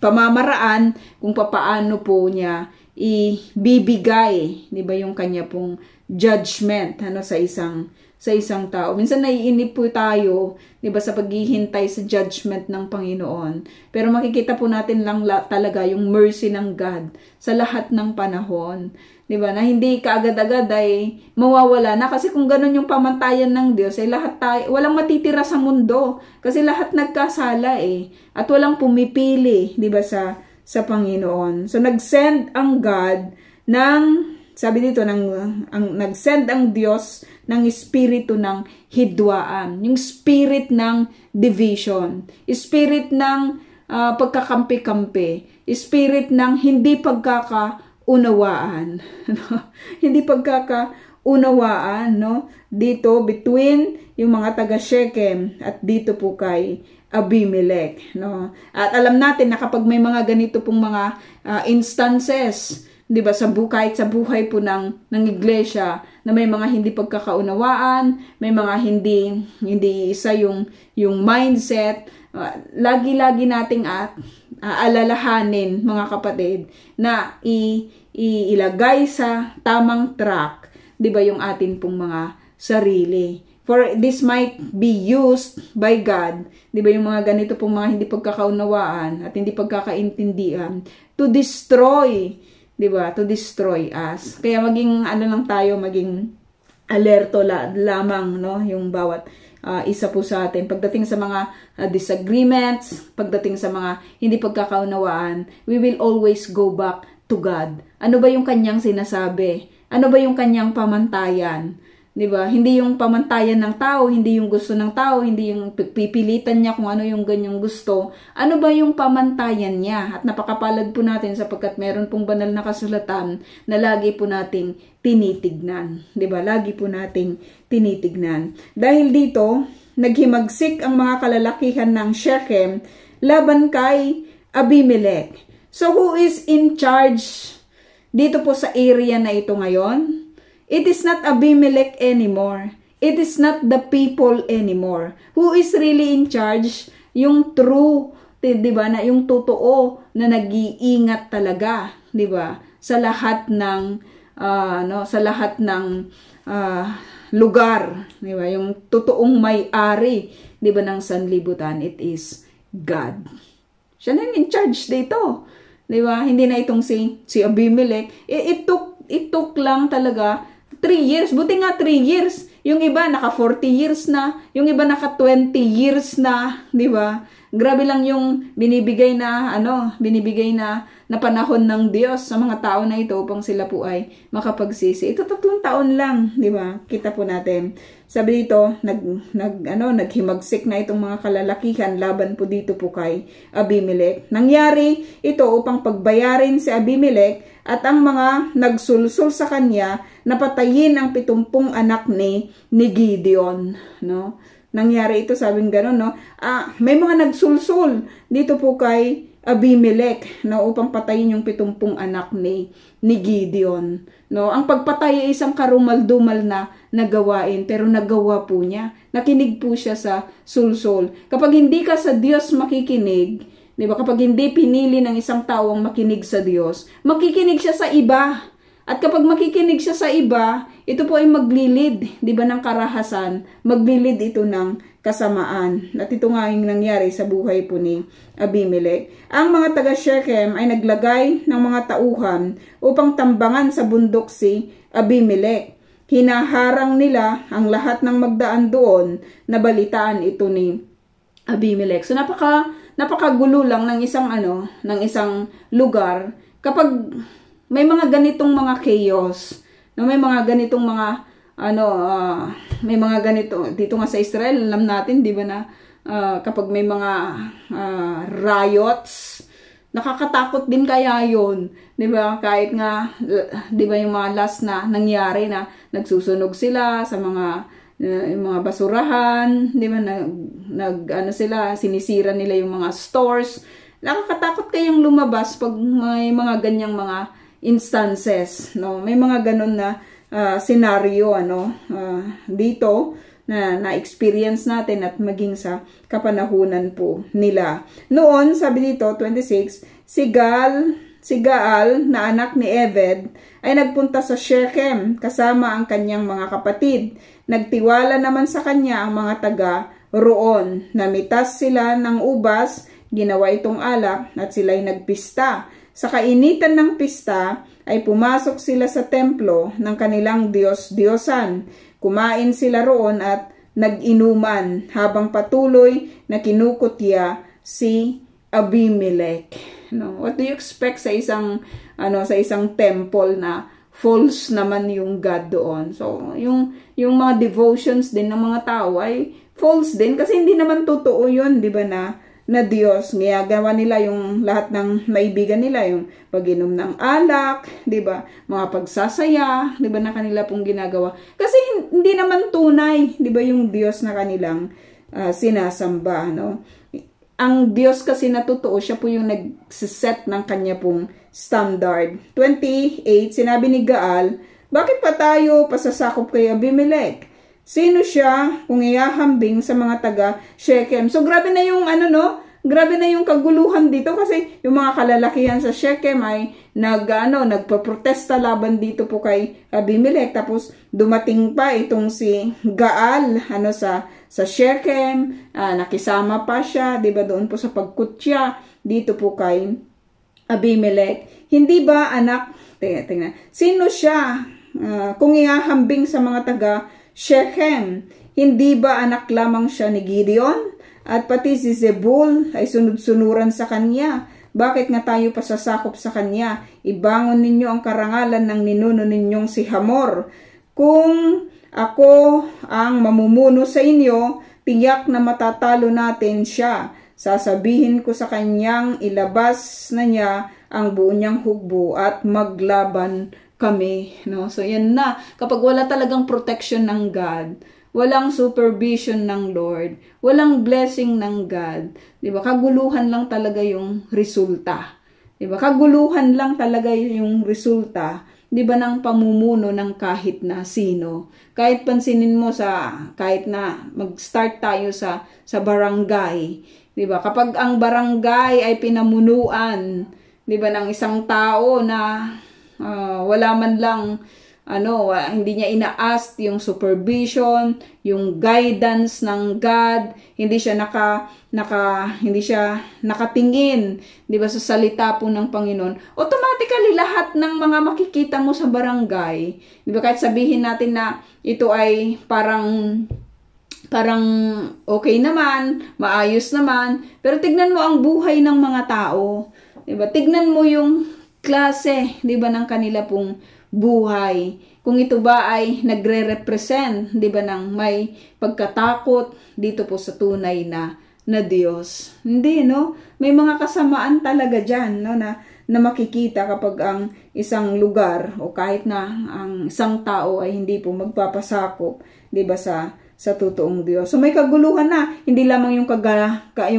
pamamaraan kung papaano po niya ibibigay, diba, yung kanya pong judgment, sa isang tao. Minsan naiinip po tayo, 'di ba, sa paghihintay sa judgment ng Panginoon. Pero makikita po natin lang talaga yung mercy ng God sa lahat ng panahon. 'Di ba? Na hindi kaagad-agad ay mawawala na, kasi kung ganun yung pamantayan ng Diyos, ay lahat tayo, walang matitira sa mundo kasi lahat nagkasala at walang pumipili, 'di ba, sa Panginoon. So nag-send ang God ng, sabi dito, nag-send ang Diyos ng espiritu ng hidwaan, yung spirit ng division, spirit ng pagkakampi-kampi, spirit ng hindi pagkakaunawaan, hindi pagkakaunawaan, no? Dito between yung mga taga Shechem at dito po kay Abimelech, no? At alam natin na kapag may mga ganito pong mga instances, 'di ba, kahit sa buhay po ng iglesia, na may mga hindi pagkakaunawaan, may mga hindi isa yung mindset, lagi-lagi nating alalahanin, mga kapatid, na ilagay sa tamang track, 'di ba, yung atin pong mga sarili. For this might be used by God, 'di ba, yung mga ganito pong mga hindi pagkakaunawaan at hindi pagkakaintindihan, to destroy, 'di ba? To destroy us. Kaya maging ano lang tayo, maging alerto lamang, no, yung bawat isa po sa atin pagdating sa mga disagreements, pagdating sa mga hindi pagkakaunawaan. We will always go back to God. Ano ba yung kanyang sinasabi? Ano ba yung kanyang pamantayan? 'Di ba? Hindi yung pamantayan ng tao, hindi yung gusto ng tao, hindi yung pipilitan niya kung ano yung ganyang gusto. Ano ba yung pamantayan niya? At napakapalad po natin sapagkat meron pong banal na kasulatan na lagi po nating tinitignan. 'Di ba? Lagi po nating tinitignan. Dahil dito, naghimagsik ang mga kalalakihan ng Shechem laban kay Abimelech. So who is in charge dito po sa area na ito ngayon? It is not Abimelech anymore. It is not the people anymore. Who is really in charge? Yung true, 'di ba, na yung totoo na nag-iingat talaga, 'di ba? Sa lahat ng lugar, 'di ba? Yung totoong may-ari, 'di ba, ng sanlibutan, it is God. Siya na in charge dito. 'Di ba? Hindi na itong si Abimelech. It took lang talaga 3 years. Buti nga 3 years. Yung iba naka 40 years na, yung iba naka 20 years na, 'di ba? Grabe lang yung binibigay na panahon ng Diyos sa mga tao na ito upang sila po ay makapagsisi. Ito 3 taon lang, 'di ba? Kita po natin. Sabi dito, naghimagsik na itong mga kalalakihan laban po dito po kay Abimelech. Nangyari ito upang pagbayarin si Abimelech at ang mga nagsulsul sa kanya na patayin ang 70 anak ni Gideon, no? Nangyari ito, sabing gano'n, no? May mga nagsulsul dito po kay Abimelech, no, upang patayin yung 70 anak ni Gideon, no? Ang pagpatay ay isang karumal-dumal na nagawain, pero nagawa po niya. Nakinig po siya sa sulsul. Kapag hindi ka sa Diyos makikinig, 'di ba? Kapag hindi pinili ng isang tao ang makinig sa Diyos, makikinig siya sa iba. At kapag makikinig siya sa iba, ito po ay maglilid, 'di ba, ng karahasan, maglilid ito ng kasamaan. At ito nga yung nangyari sa buhay po ni Abimelech. Ang mga taga Shechem ay naglagay ng mga tauhan upang tambangan sa bundok si Abimelech. Hinaharang nila ang lahat ng magdaan doon na balitaan ito ni Abimelech. So napakagulo lang ng isang lugar kapag may mga ganitong mga chaos, no, may mga ganitong mga may mga ganito dito nga sa Israel, alam natin, 'di ba, na kapag may mga riots, nakakatakot din kaya 'yon, 'di ba? Kahit nga 'di ba yung mga last na nangyari na nagsusunog sila sa mga basurahan, 'di ba, sinisira nila yung mga stores. Nakakatakot kayang lumabas pag may mga ganyang mga instances, no? May mga ganun na senaryo dito na experience natin at maging sa kapanahunan po nila. Noon, sabi dito 26, si Gaal na anak ni Ebed ay nagpunta sa Shechem kasama ang kanyang mga kapatid. Nagtiwala naman sa kanya ang mga taga roon. Namitas sila ng ubas, ginawa itong alak at sila'y nagpista. Sa kainitan ng pista ay pumasok sila sa templo ng kanilang Diyos-Diyosan. Kumain sila roon at nag-inuman habang patuloy na kinukutya si Abimelech. No, what do you expect sa isang temple na false naman yung God doon? So, yung mga devotions din ng mga tao ay false din kasi hindi naman totoo 'yun, 'di ba, na Diyos. Ginagawa nila yung lahat ng naibigan nila, yung pag-inom ng alak, 'di ba? Mga pagsasaya, 'di ba, na kanila pong ginagawa. Kasi hindi naman tunay, 'di ba, yung Diyos na kanilang sinasamba, no? Ang Diyos kasi na totoo, siya po yung nag-set ng kanya pong standard. 28, sinabi ni Gaal, bakit pa tayo pasasakop kay Abimelech? Sino siya kung iahambing sa mga taga Shechem? So grabe na yung grabe na yung kaguluhan dito kasi yung mga kalalakihan sa Shechem ay nagpaprotesta laban dito po kay Abimelech. Tapos dumating pa itong si Gaal sa Shechem, nakisama pa siya, 'di ba, doon po sa pagkutya dito po kay Abimelech, hindi ba anak, tingnan, sino siya kung ihahambing sa mga taga Shechem? Hindi ba anak lamang siya ni Gideon? At pati si Zebul ay sunod-sunuran sa kanya. Bakit nga tayo pasasakop sa kanya? Ibangon ninyo ang karangalan ng ninuno ninyong si Hamor. Kung ako ang mamumuno sa inyo, tiyak na matatalo natin siya. Sasabihin ko sa kanyang ilabas na niya ang buo niyang hugbo at maglaban kami. No? So yan na, kapag wala talagang protection ng God, walang supervision ng Lord, walang blessing ng God, 'di ba? Kaguluhan lang talaga yung resulta. 'Di ba? Kaguluhan lang talaga yung resulta, 'di ba, ng pamumuno ng kahit na sino. Kahit pansinin mo kahit na mag-start tayo sa barangay, 'di ba? Kapag ang barangay ay pinamunuan, 'di ba, ng isang tao na wala man lang hindi niya ina-ask yung supervision, yung guidance ng God, hindi siya nakatingin, 'di ba, sa salita po ng Panginoon. Automatically lahat ng mga makikita mo sa barangay, 'di ba, kahit sabihin natin na ito ay parang okay naman, maayos naman, pero tignan mo ang buhay ng mga tao, 'di ba? Tignan mo yung klase, 'di ba, ng kanila pong buhay. Kung ito ba ay nagre-represent, 'di ba, ng may pagkatakot dito po sa tunay na Diyos. Hindi, no? May mga kasamaan talaga diyan, no, na makikita kapag ang isang lugar o kahit na ang isang tao ay hindi po magpapasakop, 'di ba, sa totoong Diyos. So may kaguluhan na, hindi lamang yung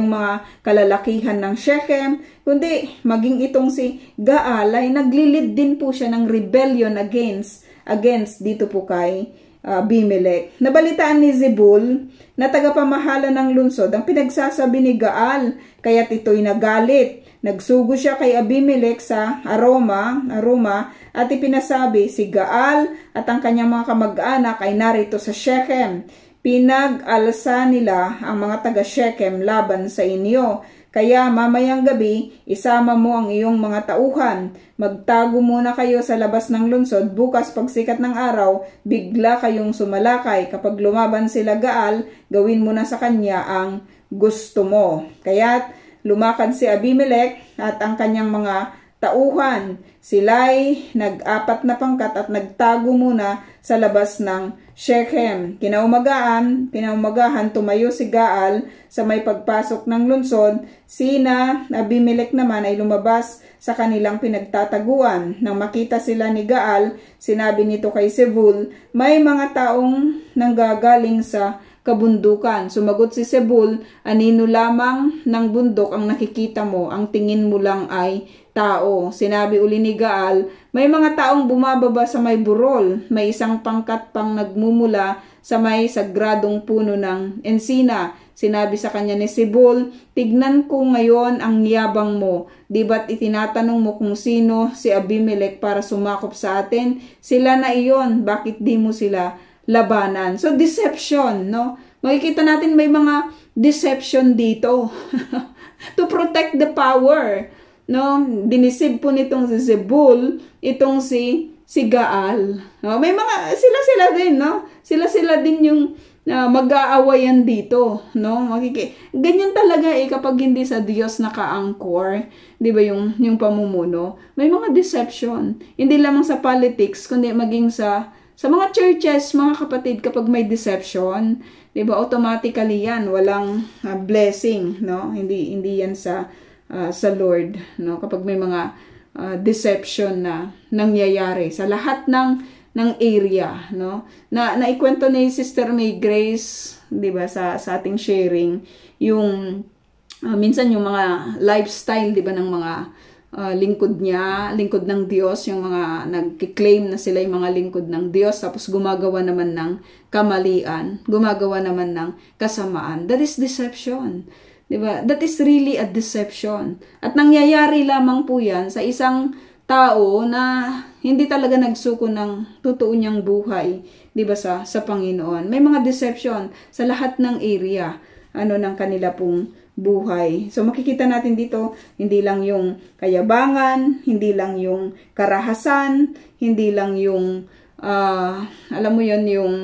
mga kalalakihan ng Shechem, kundi maging itong si Gaal ay naglilid din po siya ng rebellion against dito po kay Abimelech. Nabalitaan ni Zebul na tagapamahala ng lungsod ang pinagsasabi ni Gaal, kaya't ito'y nagalit. Nagsugo siya kay Abimelech sa Aroma at ipinasabi, si Gaal at ang kanyang mga kamag-anak ay narito sa Shechem. Pinag-alsa nila ang mga taga Shechem laban sa inyo. Kaya mamayang gabi, isama mo ang iyong mga tauhan. Magtago muna kayo sa labas ng lungsod. Bukas pagsikat ng araw, bigla kayong sumalakay. Kapag lumaban sila Gaal, gawin mo na sa kanya ang gusto mo. Kaya't lumakad si Abimelech at ang kanyang mga tauhan. Sila'y nag-apat na pangkat at nagtago muna sa labas ng Shechem. Kinaumagahan, tumayo si Gaal sa may pagpasok ng lungsod. Sina Abimelech naman ay lumabas sa kanilang pinagtataguan. Nang makita sila ni Gaal, sinabi nito kay Zebul, may mga taong nanggagaling sa kabundukan. Sumagot si Zebul, anino lamang ng bundok ang nakikita mo, ang tingin mo lang ay tao. Sinabi uli ni Gaal, may mga taong bumababa sa may burol, may isang pangkat pang nagmumula sa may sagradong puno ng ensina. Sinabi sa kanya ni Zebul, tignan ko ngayon ang yabang mo. Di ba't itinatanong mo kung sino si Abimelech para sumakop sa atin? Sila na iyon, bakit di mo sila labanan? So deception, no? Makikita natin may mga deception dito to protect the power. No, dinisib po nitong si Zebul, itong si Gaal. No, may mga sila din, no? Sila din yung mag-aawayan dito, no? Ganyan talaga kapag hindi sa Diyos naka-anchor, 'di ba, yung pamumuno. May mga deception, hindi lamang sa politics kundi maging sa mga churches, mga kapatid, kapag may deception, 'di ba, automatically yan walang blessing, no? Hindi yan sa Lord, no? Kapag may mga deception na nangyayari sa lahat ng area, no? Naikwento ni Sister May Grace, 'di ba, sa ating sharing yung minsan yung mga lifestyle, 'di ba, ng mga lingkod ng Diyos, yung mga nagki-claim na sila yung mga lingkod ng Diyos, tapos gumagawa naman ng kamalian, gumagawa naman ng kasamaan. That is deception. Diba? That is really a deception. At nangyayari lamang po yan sa isang tao na hindi talaga nagsuko ng totoo niyang buhay, diba, sa Panginoon. May mga deception sa lahat ng area ng kanila pong buhay. So makikita natin dito, hindi lang yung kayabangan, hindi lang yung karahasan, hindi lang yung, alam mo yon yung,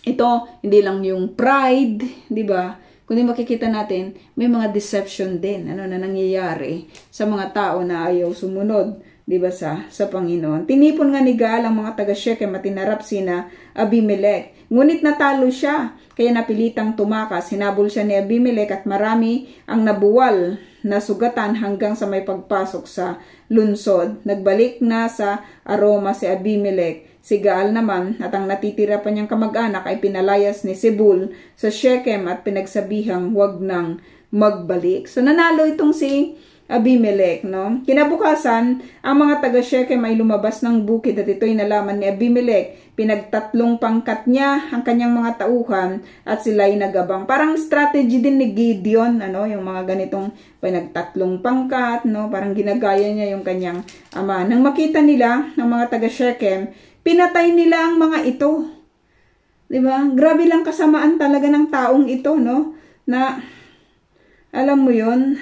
ito, hindi lang yung pride, di ba? Kundi makikita natin, may mga deception din, na nangyayari sa mga tao na ayaw sumunod, di ba, sa Panginoon. Tinipon nga ni Gaal ang mga taga-Shechem at tinarap sina Abimelech. Ngunit natalo siya, kaya napilitang tumakas. Hinabol siya ni Abimelech at marami ang nabuwal na sugatan hanggang sa may pagpasok sa lunsod. Nagbalik na sa Aroma si Abimelech. Si Gaal naman at ang natitira pa niyang kamag-anak ay pinalayas ni Zebul sa Shechem at pinagsabihang huwag nang magbalik. So nanalo itong si Abimelech, no? Kinabukasan, ang mga taga-Shechem ay lumabas ng bukid at ito'y nalaman ni Abimelech. Pinagtatlong pangkat niya ang kanyang mga tauhan at sila'y nagabang. Parang strategy din ni Gideon, yung mga ganitong pinagtatlong pangkat, no? Parang ginagaya niya yung kanyang ama. Nang makita nila ng mga taga-Shechem, pinatay nila ang mga ito. 'Di ba? Grabe lang kasamaan talaga ng taong ito, no? Na alam mo 'yon.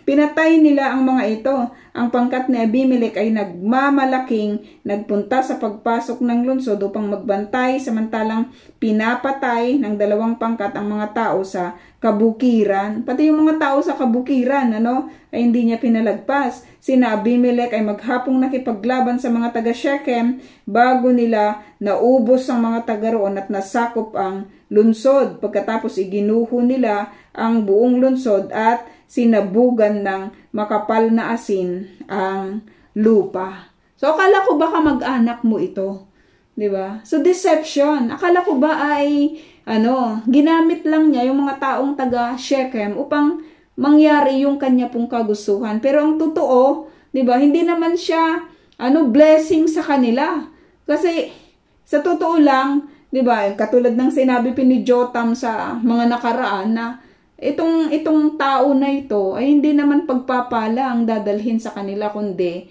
Pinatay nila ang mga ito. Ang pangkat ni Abimelech ay nagmamalaking nagpunta sa pagpasok ng lungsod upang magbantay, samantalang pinapatay ng dalawang pangkat ang mga tao sa kabukiran. Pati yung mga tao sa kabukiran, ay hindi niya pinalagpas. Sina Abimelech ay maghapong nakipaglaban sa mga taga Shechem bago nila naubos ang mga taga roon at nasakop ang lungsod. Pagkatapos iginuho nila ang buong lungsod at sinabugan ng makapal na asin ang lupa. So akala ko baka mag-anak mo ito, 'di ba? So deception. Akala ko ba ay ginamit lang niya yung mga taong taga Shechem upang mangyari yung kanya pong kagustuhan. Pero ang totoo, 'di ba? Hindi naman siya blessing sa kanila. Kasi sa totoo lang, 'di ba? Katulad ng sinabi ni Jotham sa mga nakaraan na itong tao na ito ay hindi naman pagpapala ang dadalhin sa kanila kundi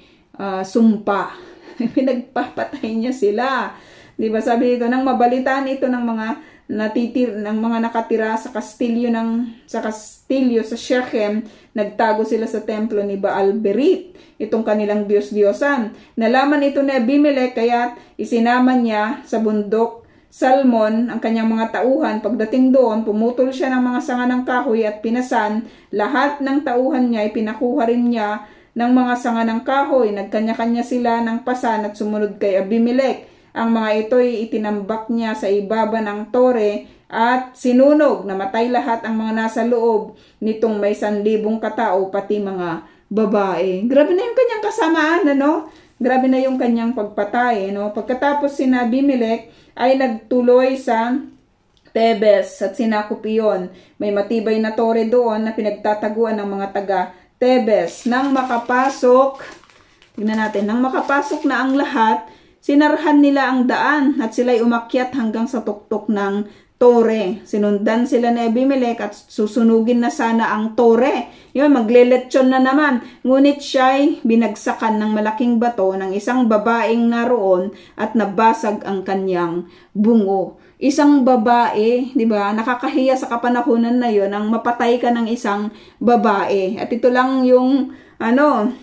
sumpa. Pinagpapatay niya sila. 'Di ba? Sabi dito nang mabalitaan ito ng mga nakatira sa kastilyo sa Shechem, nagtago sila sa templo ni Baal-Berith, itong kanilang Diyos-Diyosan. Nalaman ito ni Abimelech kaya isinama niya sa bundok Salmon ang kanyang mga tauhan. Pagdating doon, pumutol siya ng mga sanga ng kahoy at pinasan. Lahat ng tauhan niya ay pinakuha rin niya ng mga sanga ng kahoy. Nagkanya-kanya sila ng pasan at sumunod kay Abimelech. Ang mga ito'y itinambak niya sa ibaba ng tore at sinunog. Namatay lahat ang mga nasa loob nitong may 1,000 katao, pati mga babae. Grabe na yung kanyang kasamaan, Grabe na yung kanyang pagpatay, Pagkatapos si Abimelech ay nagtuloy sa Tebes at sinakop iyon. May matibay na tore doon na pinagtataguan ng mga taga Tebes. Nang makapasok na ang lahat, sinarhan nila ang daan at sila'y umakyat hanggang sa tuktok ng tore. Sinundan sila ni Abimelech at susunugin na sana ang tore. Yun, magleletsyon na naman. Ngunit siya'y binagsakan ng malaking bato ng isang babaeng naroon at nabasag ang kanyang bungo. Isang babae, 'di ba? Nakakahiya sa kapanahunan na 'yon ang mapatay ka ng isang babae. At ito lang yung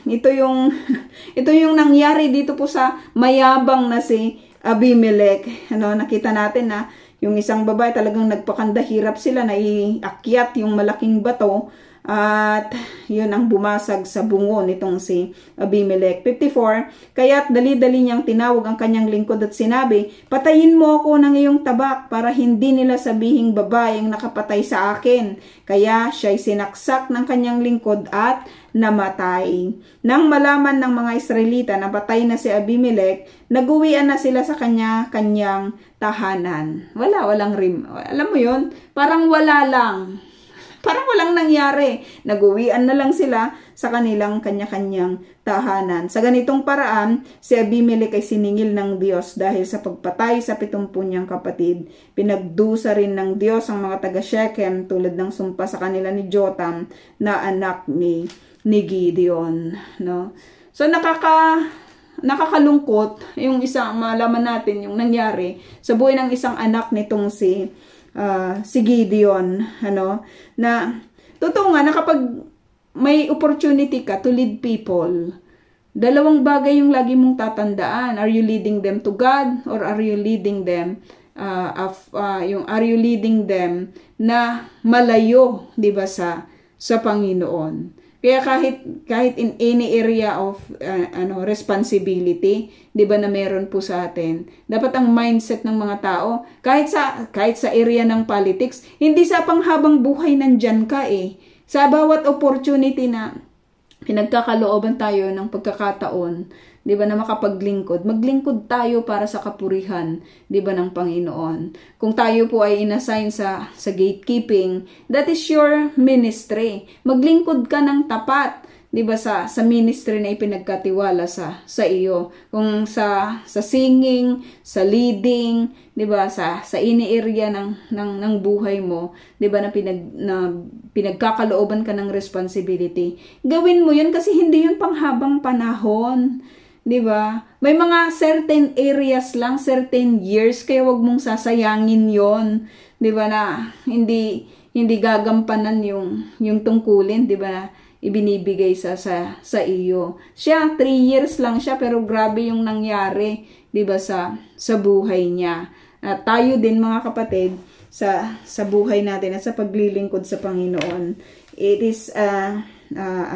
ito yung nangyari dito po sa mayabang na si Abimelech. Nakita natin na yung isang babae talagang nagpakandahirap sila na iakyat yung malaking bato at yun ang bumasag sa bungo nitong si Abimelech. 54, kaya't dali-dali niyang tinawag ang kanyang lingkod at sinabi, patayin mo ako ng iyong tabak para hindi nila sabihing babaeng nakapatay sa akin. Kaya siya'y sinaksak ng kanyang lingkod at namatay. Nang malaman ng mga Israelita na patay na si Abimelech, naguwian na sila sa kanyang tahanan. Walang rim. Alam mo yun? Parang wala lang. Parang walang nangyari. Naguwian na lang sila sa kanilang kanya-kanyang tahanan. Sa ganitong paraan, si Abimelech ay siningil ng Diyos dahil sa pagpatay sa 70 niyang kapatid. Pinagdusa rin ng Diyos ang mga taga Shechem tulad ng sumpa sa kanila ni Jotham na anak ni Gideon. So nakakalungkot yung malaman natin yung nangyari sa buhay ng isang anak nitong si si Gideon, na totoo nga na kapag may opportunity ka to lead people, dalawang bagay yung lagi mong tatandaan. Are you leading them to God or are you leading them are you leading them na malayo, 'di ba, sa Panginoon? Kaya kahit in any area of responsibility, 'di ba, na meron po sa atin, dapat ang mindset ng mga tao kahit sa area ng politics, hindi sa panghabang buhay nandiyan ka sa bawat opportunity na pinagkakalooban tayo ng pagkakataon, 'di ba, na maglingkod tayo para sa kapurihan, 'di ba, ng Panginoon. Kung tayo po ay inassign sa gatekeeping, that is your ministry. Maglingkod ka ng tapat, 'di ba, sa ministry na ipinagkatiwala sa iyo. Kung sa singing, sa leading, 'di ba, sa ini area ng buhay mo, 'di ba, na pinagkakalooban ka ng responsibility. Gawin mo 'yun kasi hindi 'yun panghabang panahon. 'Di ba? May mga certain areas lang, certain years, kaya wag mong sasayangin 'yon. 'Di ba, na hindi gagampanan yung tungkulin, 'di ba, ibinibigay sa iyo. Siya 3 years lang siya pero grabe yung nangyari, 'di ba, sa buhay niya. At tayo din mga kapatid sa buhay natin at sa paglilingkod sa Panginoon. It is a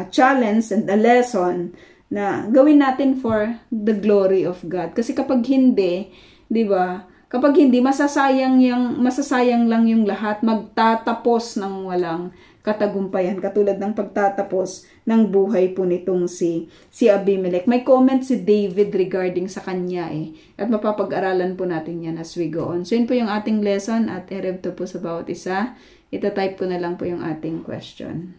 challenge and a lesson na gawin natin for the glory of God. Kasi kapag hindi, 'di ba? Kapag hindi, masasayang lang yung lahat, magtatapos ng walang katagumpayan, katulad ng pagtatapos ng buhay po nitong si Abimelech. May comment si David regarding sa kanya at mapapag-aralan po natin yan as we go on. So yun po yung ating lesson at erev to po sa bawat isa. Ita-type ko na lang po yung ating question.